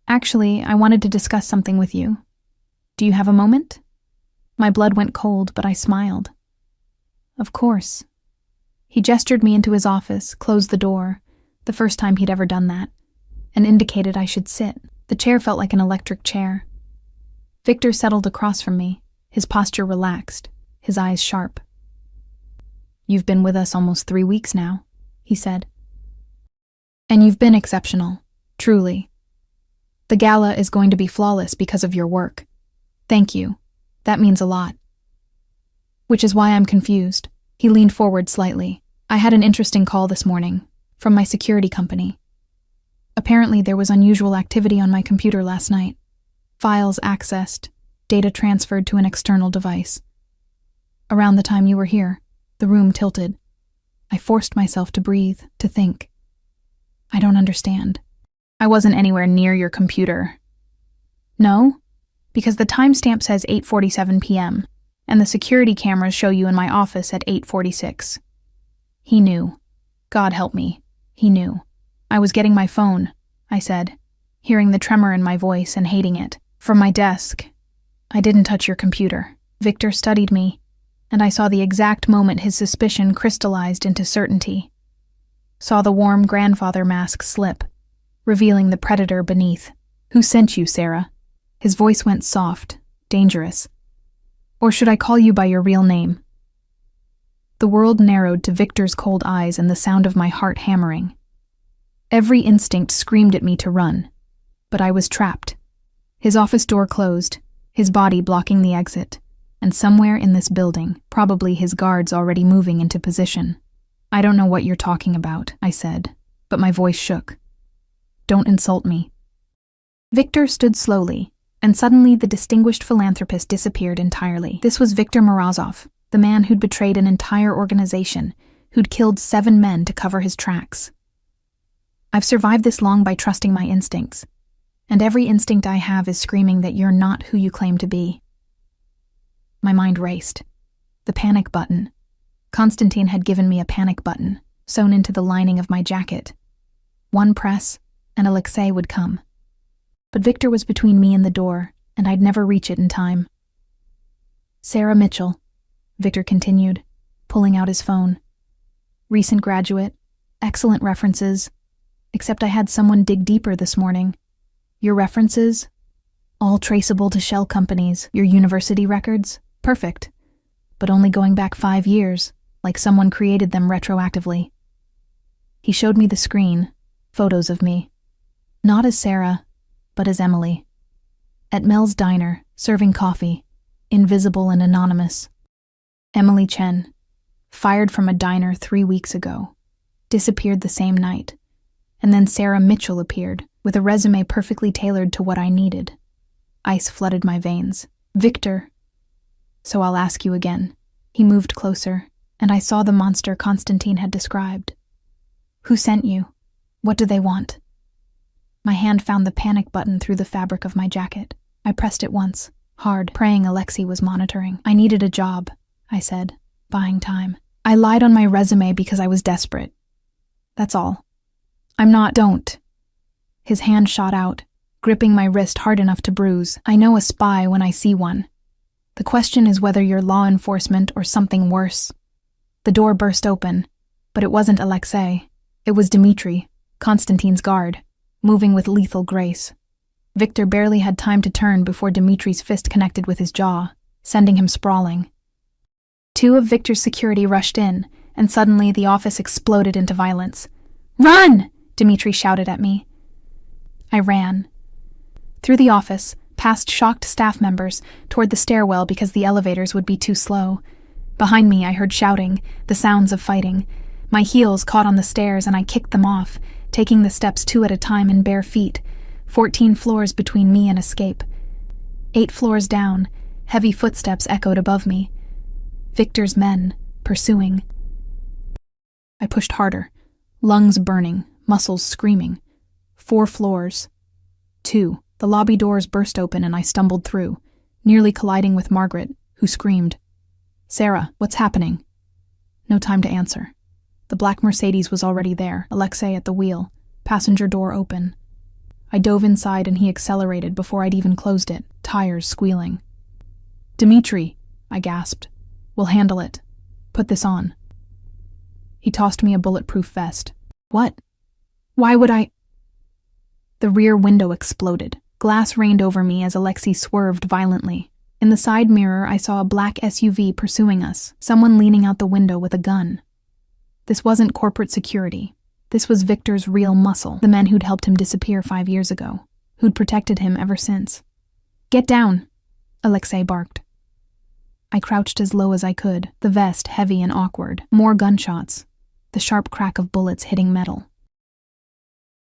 Actually, I wanted to discuss something with you. Do you have a moment? My blood went cold, but I smiled. Of course. He gestured me into his office, closed the door, the first time he'd ever done that, and indicated I should sit. The chair felt like an electric chair. Victor settled across from me, his posture relaxed, his eyes sharp. You've been with us almost 3 weeks now, he said. And you've been exceptional, truly. The gala is going to be flawless because of your work. Thank you. That means a lot. Which is why I'm confused. He leaned forward slightly. I had an interesting call this morning, from my security company. Apparently there was unusual activity on my computer last night. Files accessed, data transferred to an external device. Around the time you were here, the room tilted. I forced myself to breathe, to think. I don't understand. I wasn't anywhere near your computer. No? Because the timestamp says 8:47 p.m., and the security cameras show you in my office at 8:46. He knew. God help me. He knew. I was getting my phone, I said, hearing the tremor in my voice and hating it. From my desk. I didn't touch your computer. Victor studied me, and I saw the exact moment his suspicion crystallized into certainty. Saw the warm grandfather mask slip, revealing the predator beneath. Who sent you, Sarah? His voice went soft, dangerous. Or should I call you by your real name? The world narrowed to Victor's cold eyes and the sound of my heart hammering. Every instinct screamed at me to run, but I was trapped. His office door closed, his body blocking the exit, and somewhere in this building, probably his guards already moving into position. I don't know what you're talking about, I said, but my voice shook. Don't insult me. Victor stood slowly, and suddenly the distinguished philanthropist disappeared entirely. This was Viktor Morozov, the man who'd betrayed an entire organization, who'd killed 7 men to cover his tracks. I've survived this long by trusting my instincts, and every instinct I have is screaming that you're not who you claim to be. My mind raced. The panic button. Konstantin had given me a panic button, sewn into the lining of my jacket. One press, and Alexei would come. But Victor was between me and the door, and I'd never reach it in time. Sarah Mitchell, Victor continued, pulling out his phone. Recent graduate, excellent references, except I had someone dig deeper this morning. Your references? All traceable to shell companies. Your university records? Perfect. But only going back 5 years, like someone created them retroactively. He showed me the screen, photos of me. Not as Sarah, but as Emily. At Mel's diner, serving coffee, invisible and anonymous. Emily Chen, fired from a diner 3 weeks ago, disappeared the same night. And then Sarah Mitchell appeared, with a resume perfectly tailored to what I needed. Ice flooded my veins. Victor. So I'll ask you again. He moved closer, and I saw the monster Konstantin had described. Who sent you? What do they want? My hand found the panic button through the fabric of my jacket. I pressed it once, hard, praying Alexei was monitoring. I needed a job, I said, buying time. I lied on my resume because I was desperate. That's all. I'm not. Don't. His hand shot out, gripping my wrist hard enough to bruise. I know a spy when I see one. The question is whether you're law enforcement or something worse. The door burst open, but it wasn't Alexei. It was Dmitri, Konstantin's guard, moving with lethal grace. Victor barely had time to turn before Dmitri's fist connected with his jaw, sending him sprawling. 2 of Victor's security rushed in, and suddenly the office exploded into violence. Run! Dmitri shouted at me. I ran. Through the office, past shocked staff members, toward the stairwell because the elevators would be too slow. Behind me, I heard shouting, the sounds of fighting. My heels caught on the stairs and I kicked them off, taking the steps 2 at a time in bare feet, 14 floors between me and escape. 8 floors down, heavy footsteps echoed above me. Victor's men, pursuing. I pushed harder, lungs burning, muscles screaming. 4 floors. 2. The lobby doors burst open and I stumbled through, nearly colliding with Margaret, who screamed. Sarah, what's happening? No time to answer. The black Mercedes was already there, Alexei at the wheel, passenger door open. I dove inside and he accelerated before I'd even closed it, tires squealing. "Dmitri," I gasped. "We'll handle it. Put this on." He tossed me a bulletproof vest. "What? Why would I?" The rear window exploded. Glass rained over me as Alexei swerved violently. In the side mirror, I saw a black SUV pursuing us, someone leaning out the window with a gun. This wasn't corporate security. This was Victor's real muscle, the men who'd helped him disappear 5 years ago, who'd protected him ever since. "Get down," Alexei barked. I crouched as low as I could, the vest heavy and awkward. More gunshots, the sharp crack of bullets hitting metal.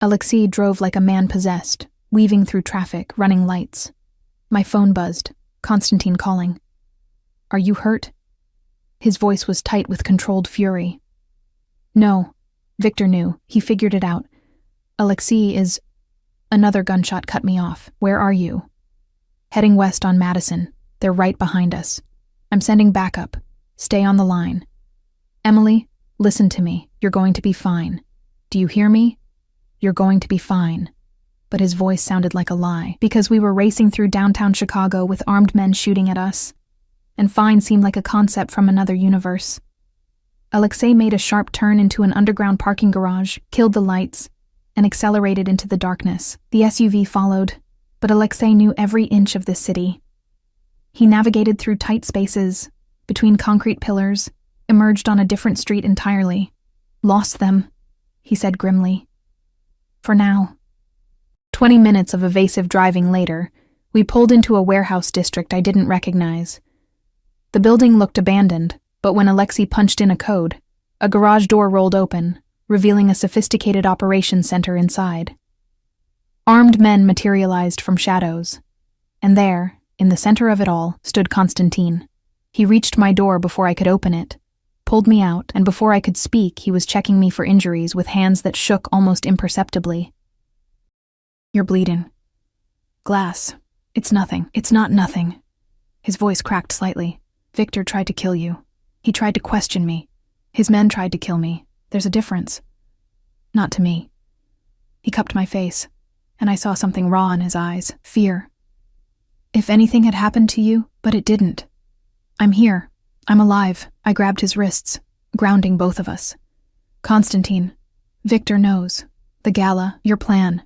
Alexei drove like a man possessed, weaving through traffic, running lights. My phone buzzed, Konstantin calling. "Are you hurt?" His voice was tight with controlled fury. "No." Victor knew. He figured it out. "Alexei is..." Another gunshot cut me off. "Where are you?" "Heading west on Madison. They're right behind us. I'm sending backup. Stay on the line. Emily, listen to me. You're going to be fine. Do you hear me? You're going to be fine." But his voice sounded like a lie, because we were racing through downtown Chicago with armed men shooting at us. And fine seemed like a concept from another universe. Alexei made a sharp turn into an underground parking garage, killed the lights, and accelerated into the darkness. The SUV followed, but Alexei knew every inch of this city. He navigated through tight spaces, between concrete pillars, emerged on a different street entirely. "Lost them," he said grimly. "For now." 20 minutes of evasive driving later, we pulled into a warehouse district I didn't recognize. The building looked abandoned, but when Alexei punched in a code, a garage door rolled open, revealing a sophisticated operations center inside. Armed men materialized from shadows, and there, in the center of it all, stood Konstantin. He reached my door before I could open it, pulled me out, and before I could speak, he was checking me for injuries with hands that shook almost imperceptibly. "You're bleeding." "Glass. It's nothing. It's not nothing." His voice cracked slightly. "Victor tried to kill you. He tried to question me. His men tried to kill me. There's a difference. Not to me." He cupped my face, and I saw something raw in his eyes, fear. "If anything had happened to you, but it didn't. I'm here. I'm alive." I grabbed his wrists, grounding both of us. "Konstantin, Victor knows. The gala, your plan.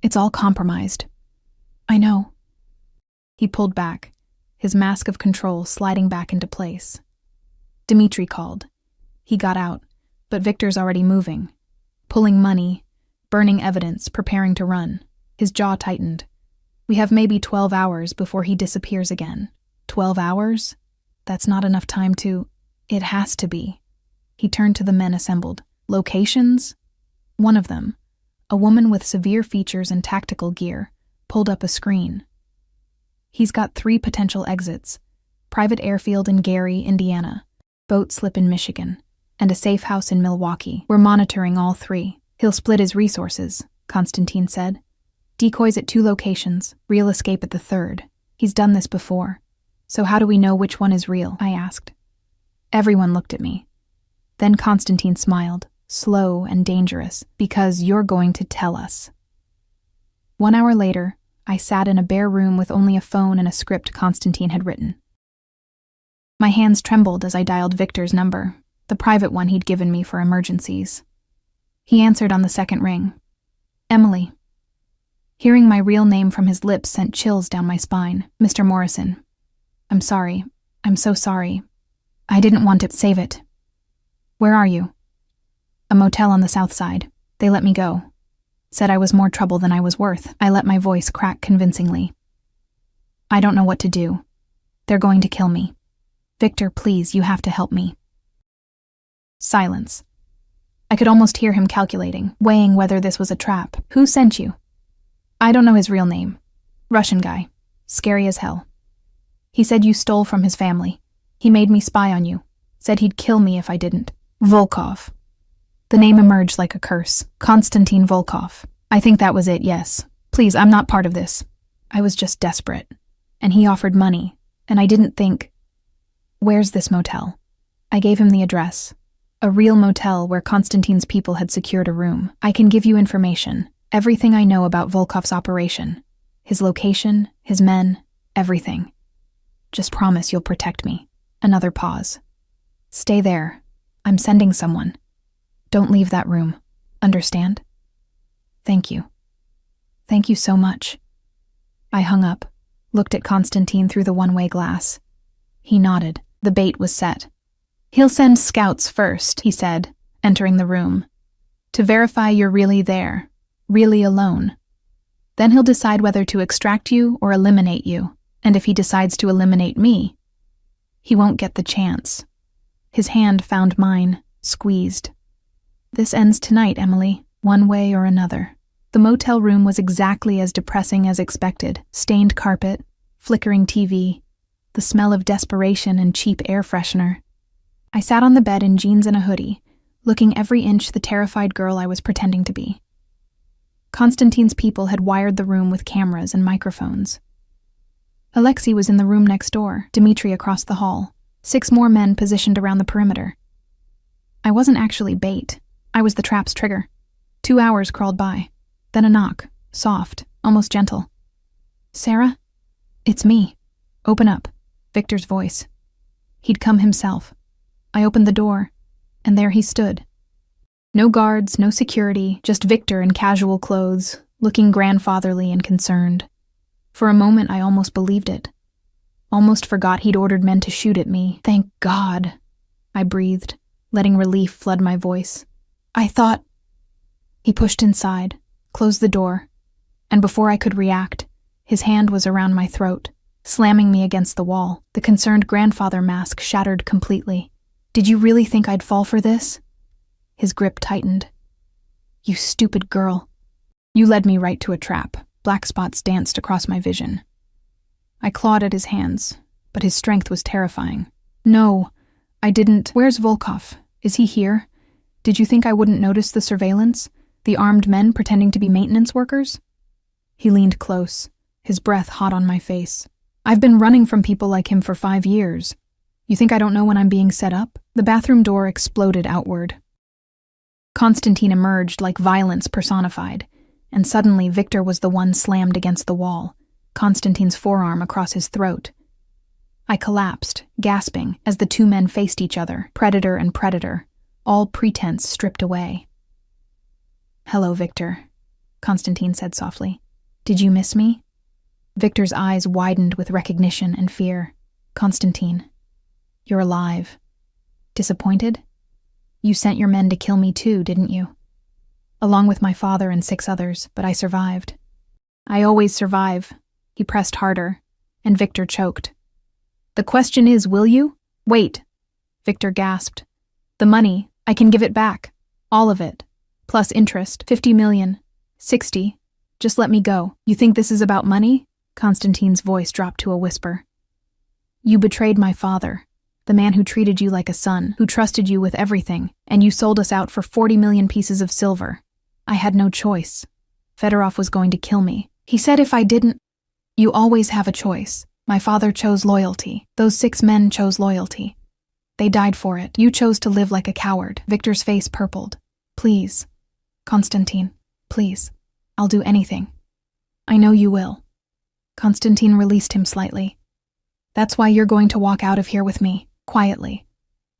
It's all compromised." "I know." He pulled back, his mask of control sliding back into place. Dmitri called. He got out, but Victor's already moving, pulling money, burning evidence, preparing to run. His jaw tightened. We have maybe 12 hours before he disappears again. 12 hours? That's not enough time to... It has to be. He turned to the men assembled. Locations? One of them, a woman with severe features and tactical gear, pulled up a screen. "He's got 3 potential exits: private airfield in Gary, Indiana, boat slip in Michigan, and a safe house in Milwaukee. We're monitoring all 3. He'll split his resources," Konstantin said. "Decoys at 2 locations, real escape at the 3rd. He's done this before. So how do we know which one is real?" I asked. Everyone looked at me. Then Konstantin smiled, slow and dangerous, "Because you're going to tell us." 1 hour later, I sat in a bare room with only a phone and a script Konstantin had written. My hands trembled as I dialed Victor's number, the private one he'd given me for emergencies. He answered on the second ring. "Emily." Hearing my real name from his lips sent chills down my spine. "Mr. Morrison. I'm sorry. I'm so sorry. I didn't want to save it." "Where are you?" "A motel on the south side. They let me go. Said I was more trouble than I was worth." I let my voice crack convincingly. "I don't know what to do. They're going to kill me. Victor, please, you have to help me." Silence. I could almost hear him calculating, weighing whether this was a trap. "Who sent you?" "I don't know his real name. Russian guy. Scary as hell. He said you stole from his family. He made me spy on you. Said he'd kill me if I didn't. Volkov." The name emerged like a curse. "Konstantin Volkov. I think that was it, yes. Please, I'm not part of this. I was just desperate. And he offered money, and I didn't think..." "Where's this motel?" I gave him the address. A real motel where Konstantin's people had secured a room. I can give you information. Everything I know about Volkov's operation. His location, his men, everything. Just promise you'll protect me. Another pause. Stay there. I'm sending someone. Don't leave that room. Understand? Thank you. Thank you so much. I hung up, looked at Konstantin through the one-way glass. He nodded. The bait was set. He'll send scouts first, he said, entering the room, to verify you're really there, really alone. Then he'll decide whether to extract you or eliminate you, and if he decides to eliminate me, he won't get the chance. His hand found mine, squeezed. This ends tonight, Emily, one way or another. The motel room was exactly as depressing as expected. Stained carpet, flickering TV, the smell of desperation and cheap air freshener. I sat on the bed in jeans and a hoodie, looking every inch the terrified girl I was pretending to be. Konstantin's people had wired the room with cameras and microphones. Alexei was in the room next door, Dmitri across the hall, 6 more men positioned around the perimeter. I wasn't actually bait. I was the trap's trigger. 2 hours crawled by. Then a knock, soft, almost gentle. Sarah? It's me. Open up. Victor's voice. He'd come himself. I opened the door, and there he stood. No guards, no security, just Victor in casual clothes, looking grandfatherly and concerned. For a moment I almost believed it. Almost forgot he'd ordered men to shoot at me. Thank God, I breathed, letting relief flood my voice. I thought... He pushed inside, closed the door, and before I could react, his hand was around my throat, slamming me against the wall. The concerned grandfather mask shattered completely. Did you really think I'd fall for this? His grip tightened. You stupid girl. You led me right to a trap. Black spots danced across my vision. I clawed at his hands, but his strength was terrifying. No, I didn't. Where's Volkov? Is he here? Did you think I wouldn't notice the surveillance? The armed men pretending to be maintenance workers? He leaned close, his breath hot on my face. I've been running from people like him for 5 years. You think I don't know when I'm being set up? The bathroom door exploded outward. Konstantin emerged like violence personified, and suddenly Victor was the one slammed against the wall, Konstantin's forearm across his throat. I collapsed, gasping, as the 2 men faced each other, predator and predator, all pretense stripped away. Hello, Victor, Konstantin said softly. Did you miss me? Victor's eyes widened with recognition and fear. Konstantin, you're alive. Disappointed? You sent your men to kill me too, didn't you? Along with my father and 6 others, but I survived. I always survive. He pressed harder, and Victor choked. The question is, will you? Wait, Victor gasped. The money, I can give it back. All of it. Plus interest, 50 million. 60. Just let me go. You think this is about money? Konstantin's voice dropped to a whisper. You betrayed my father, the man who treated you like a son, who trusted you with everything, and you sold us out for 40 million pieces of silver. I had no choice. Fedorov was going to kill me. He said if I didn't... You always have a choice. My father chose loyalty. Those 6 men chose loyalty. They died for it. You chose to live like a coward. Victor's face purpled. Please, Konstantin, please. I'll do anything. I know you will. Konstantin released him slightly. That's why you're going to walk out of here with me, quietly.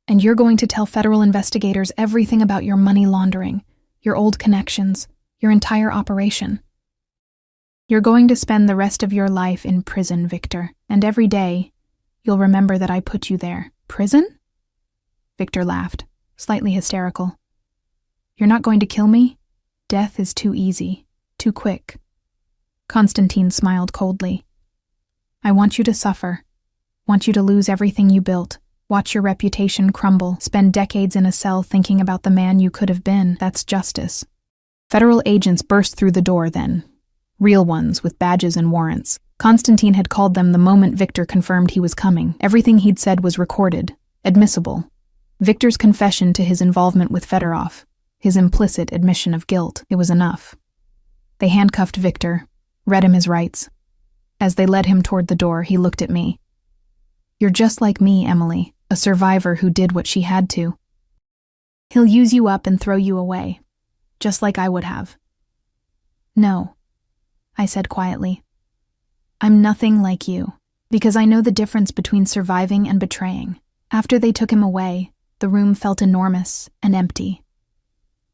And you're going to tell federal investigators everything about your money laundering, your old connections, your entire operation. You're going to spend the rest of your life in prison, Victor, and every day, you'll remember that I put you there. Prison? Victor laughed, slightly hysterical. You're not going to kill me? Death is too easy, too quick. Konstantin smiled coldly. I want you to suffer. Want you to lose everything you built. Watch your reputation crumble. Spend decades in a cell thinking about the man you could have been. That's justice. Federal agents burst through the door then. Real ones with badges and warrants. Konstantin had called them the moment Victor confirmed he was coming. Everything he'd said was recorded, admissible. Victor's confession to his involvement with Fedorov, his implicit admission of guilt, it was enough. They handcuffed Victor, read him his rights. As they led him toward the door, he looked at me. You're just like me, Emily, a survivor who did what she had to. He'll use you up and throw you away, just like I would have. No, I said quietly. I'm nothing like you, because I know the difference between surviving and betraying. After they took him away, the room felt enormous and empty.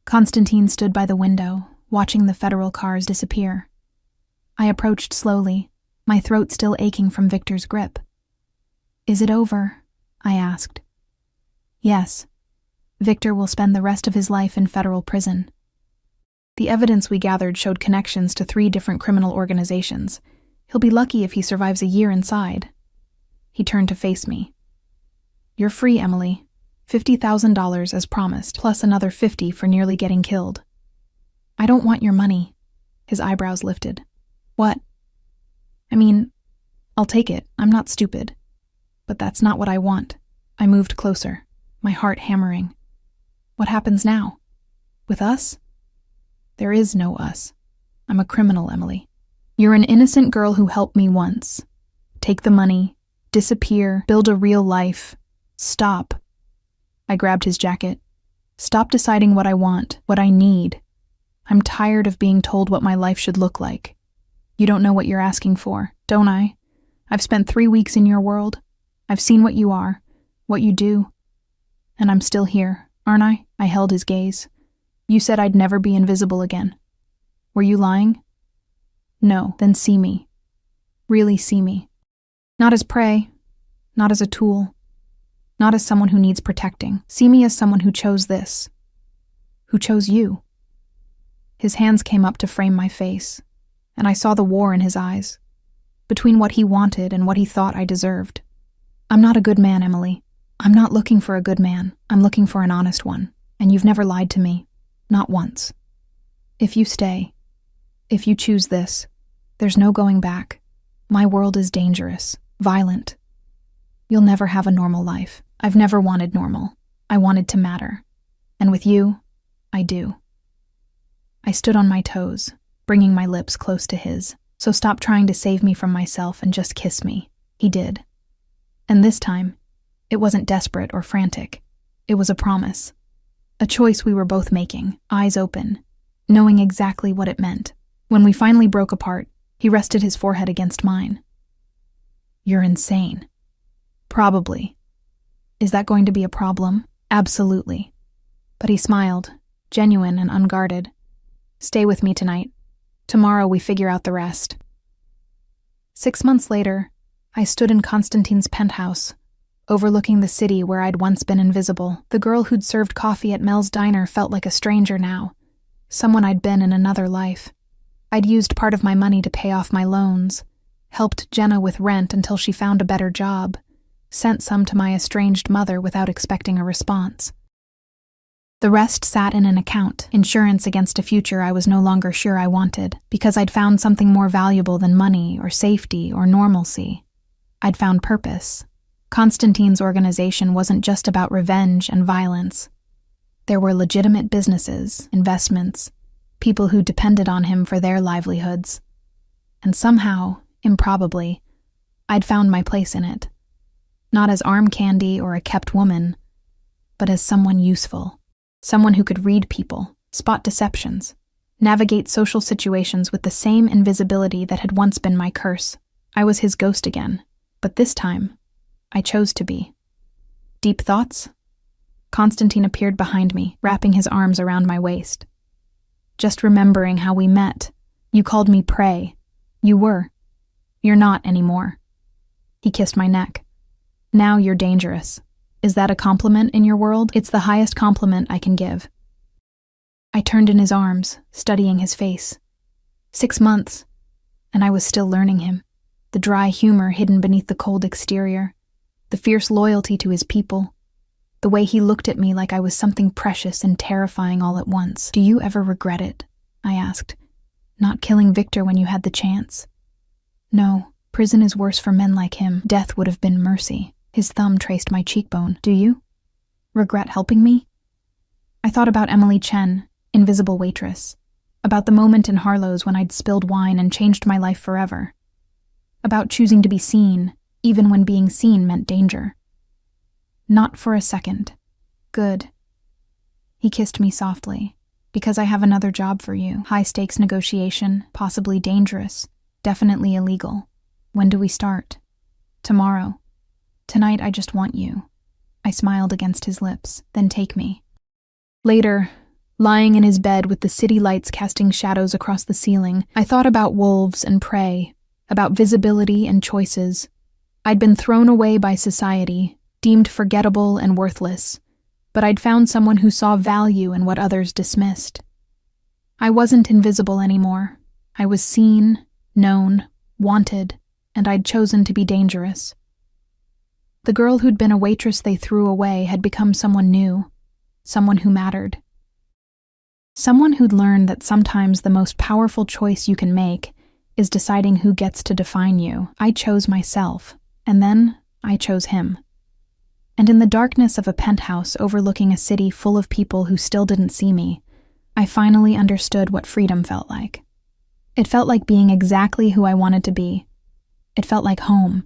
Constantine stood by the window, watching the federal cars disappear. I approached slowly, my throat still aching from Victor's grip. Is it over? I asked. Yes. Victor will spend the rest of his life in federal prison. The evidence we gathered showed connections to 3 different criminal organizations. He'll be lucky if he survives a year inside. He turned to face me. You're free, Emily. $50,000 as promised, plus another $50,000 for nearly getting killed. I don't want your money. His eyebrows lifted. What? I mean, I'll take it. I'm not stupid. But that's not what I want. I moved closer, my heart hammering. What happens now? With us? There is no us. I'm a criminal, Emily. You're an innocent girl who helped me once. Take the money, disappear, build a real life. Stop. I grabbed his jacket. Stop deciding what I want, what I need. I'm tired of being told what my life should look like. You don't know what you're asking for, don't I? I've spent 3 weeks in your world. I've seen what you are, what you do. And I'm still here, aren't I? I held his gaze. You said I'd never be invisible again. Were you lying? No, then see me. Really see me. Not as prey, not as a tool, not as someone who needs protecting. See me as someone who chose this. Who chose you. His hands came up to frame my face, and I saw the war in his eyes, between what he wanted and what he thought I deserved. I'm not a good man, Emily. I'm not looking for a good man. I'm looking for an honest one, and you've never lied to me. Not once. If you stay, if you choose this, there's no going back. My world is dangerous, violent. You'll never have a normal life. I've never wanted normal. I wanted to matter. And with you, I do. I stood on my toes, bringing my lips close to his. So stop trying to save me from myself and just kiss me. He did. And this time, it wasn't desperate or frantic. It was a promise. A choice we were both making, eyes open, knowing exactly what it meant. When we finally broke apart, he rested his forehead against mine. You're insane. Probably. Is that going to be a problem? Absolutely. But he smiled, genuine and unguarded. Stay with me tonight. Tomorrow we figure out the rest. 6 months later, I stood in Constantine's penthouse, overlooking the city where I'd once been invisible. The girl who'd served coffee at Mel's diner felt like a stranger now, someone I'd been in another life. I'd used part of my money to pay off my loans, helped Jenna with rent until she found a better job, sent some to my estranged mother without expecting a response. The rest sat in an account, insurance against a future I was no longer sure I wanted, because I'd found something more valuable than money or safety or normalcy. I'd found purpose. Constantine's organization wasn't just about revenge and violence. There were legitimate businesses, investments, people who depended on him for their livelihoods. And somehow, improbably, I'd found my place in it. Not as arm candy or a kept woman, but as someone useful. Someone who could read people, spot deceptions, navigate social situations with the same invisibility that had once been my curse. I was his ghost again, but this time, I chose to be. Deep thoughts? Constantine appeared behind me, wrapping his arms around my waist. Just remembering how we met. You called me prey. You were. You're not anymore. He kissed my neck. Now you're dangerous. Is that a compliment in your world? It's the highest compliment I can give. I turned in his arms, studying his face. 6 months, and I was still learning him. The dry humor hidden beneath the cold exterior, the fierce loyalty to his people, the way he looked at me like I was something precious and terrifying all at once. Do you ever regret it? I asked. Not killing Victor when you had the chance? No, prison is worse for men like him. Death would have been mercy. His thumb traced my cheekbone. Do you? Regret helping me? I thought about Emily Chen, invisible waitress. About the moment in Harlow's when I'd spilled wine and changed my life forever. About choosing to be seen, even when being seen meant danger. Not for a second. Good. He kissed me softly. Because I have another job for you. High-stakes negotiation, possibly dangerous, definitely illegal. When do we start? Tomorrow. Tonight I just want you. I smiled against his lips. Then take me. Later, lying in his bed with the city lights casting shadows across the ceiling, I thought about wolves and prey, about visibility and choices. I'd been thrown away by society, deemed forgettable and worthless, but I'd found someone who saw value in what others dismissed. I wasn't invisible anymore. I was seen, known, wanted, and I'd chosen to be dangerous. The girl who'd been a waitress they threw away had become someone new, someone who mattered. Someone who'd learned that sometimes the most powerful choice you can make is deciding who gets to define you. I chose myself, and then I chose him. And in the darkness of a penthouse overlooking a city full of people who still didn't see me, I finally understood what freedom felt like. It felt like being exactly who I wanted to be. It felt like home.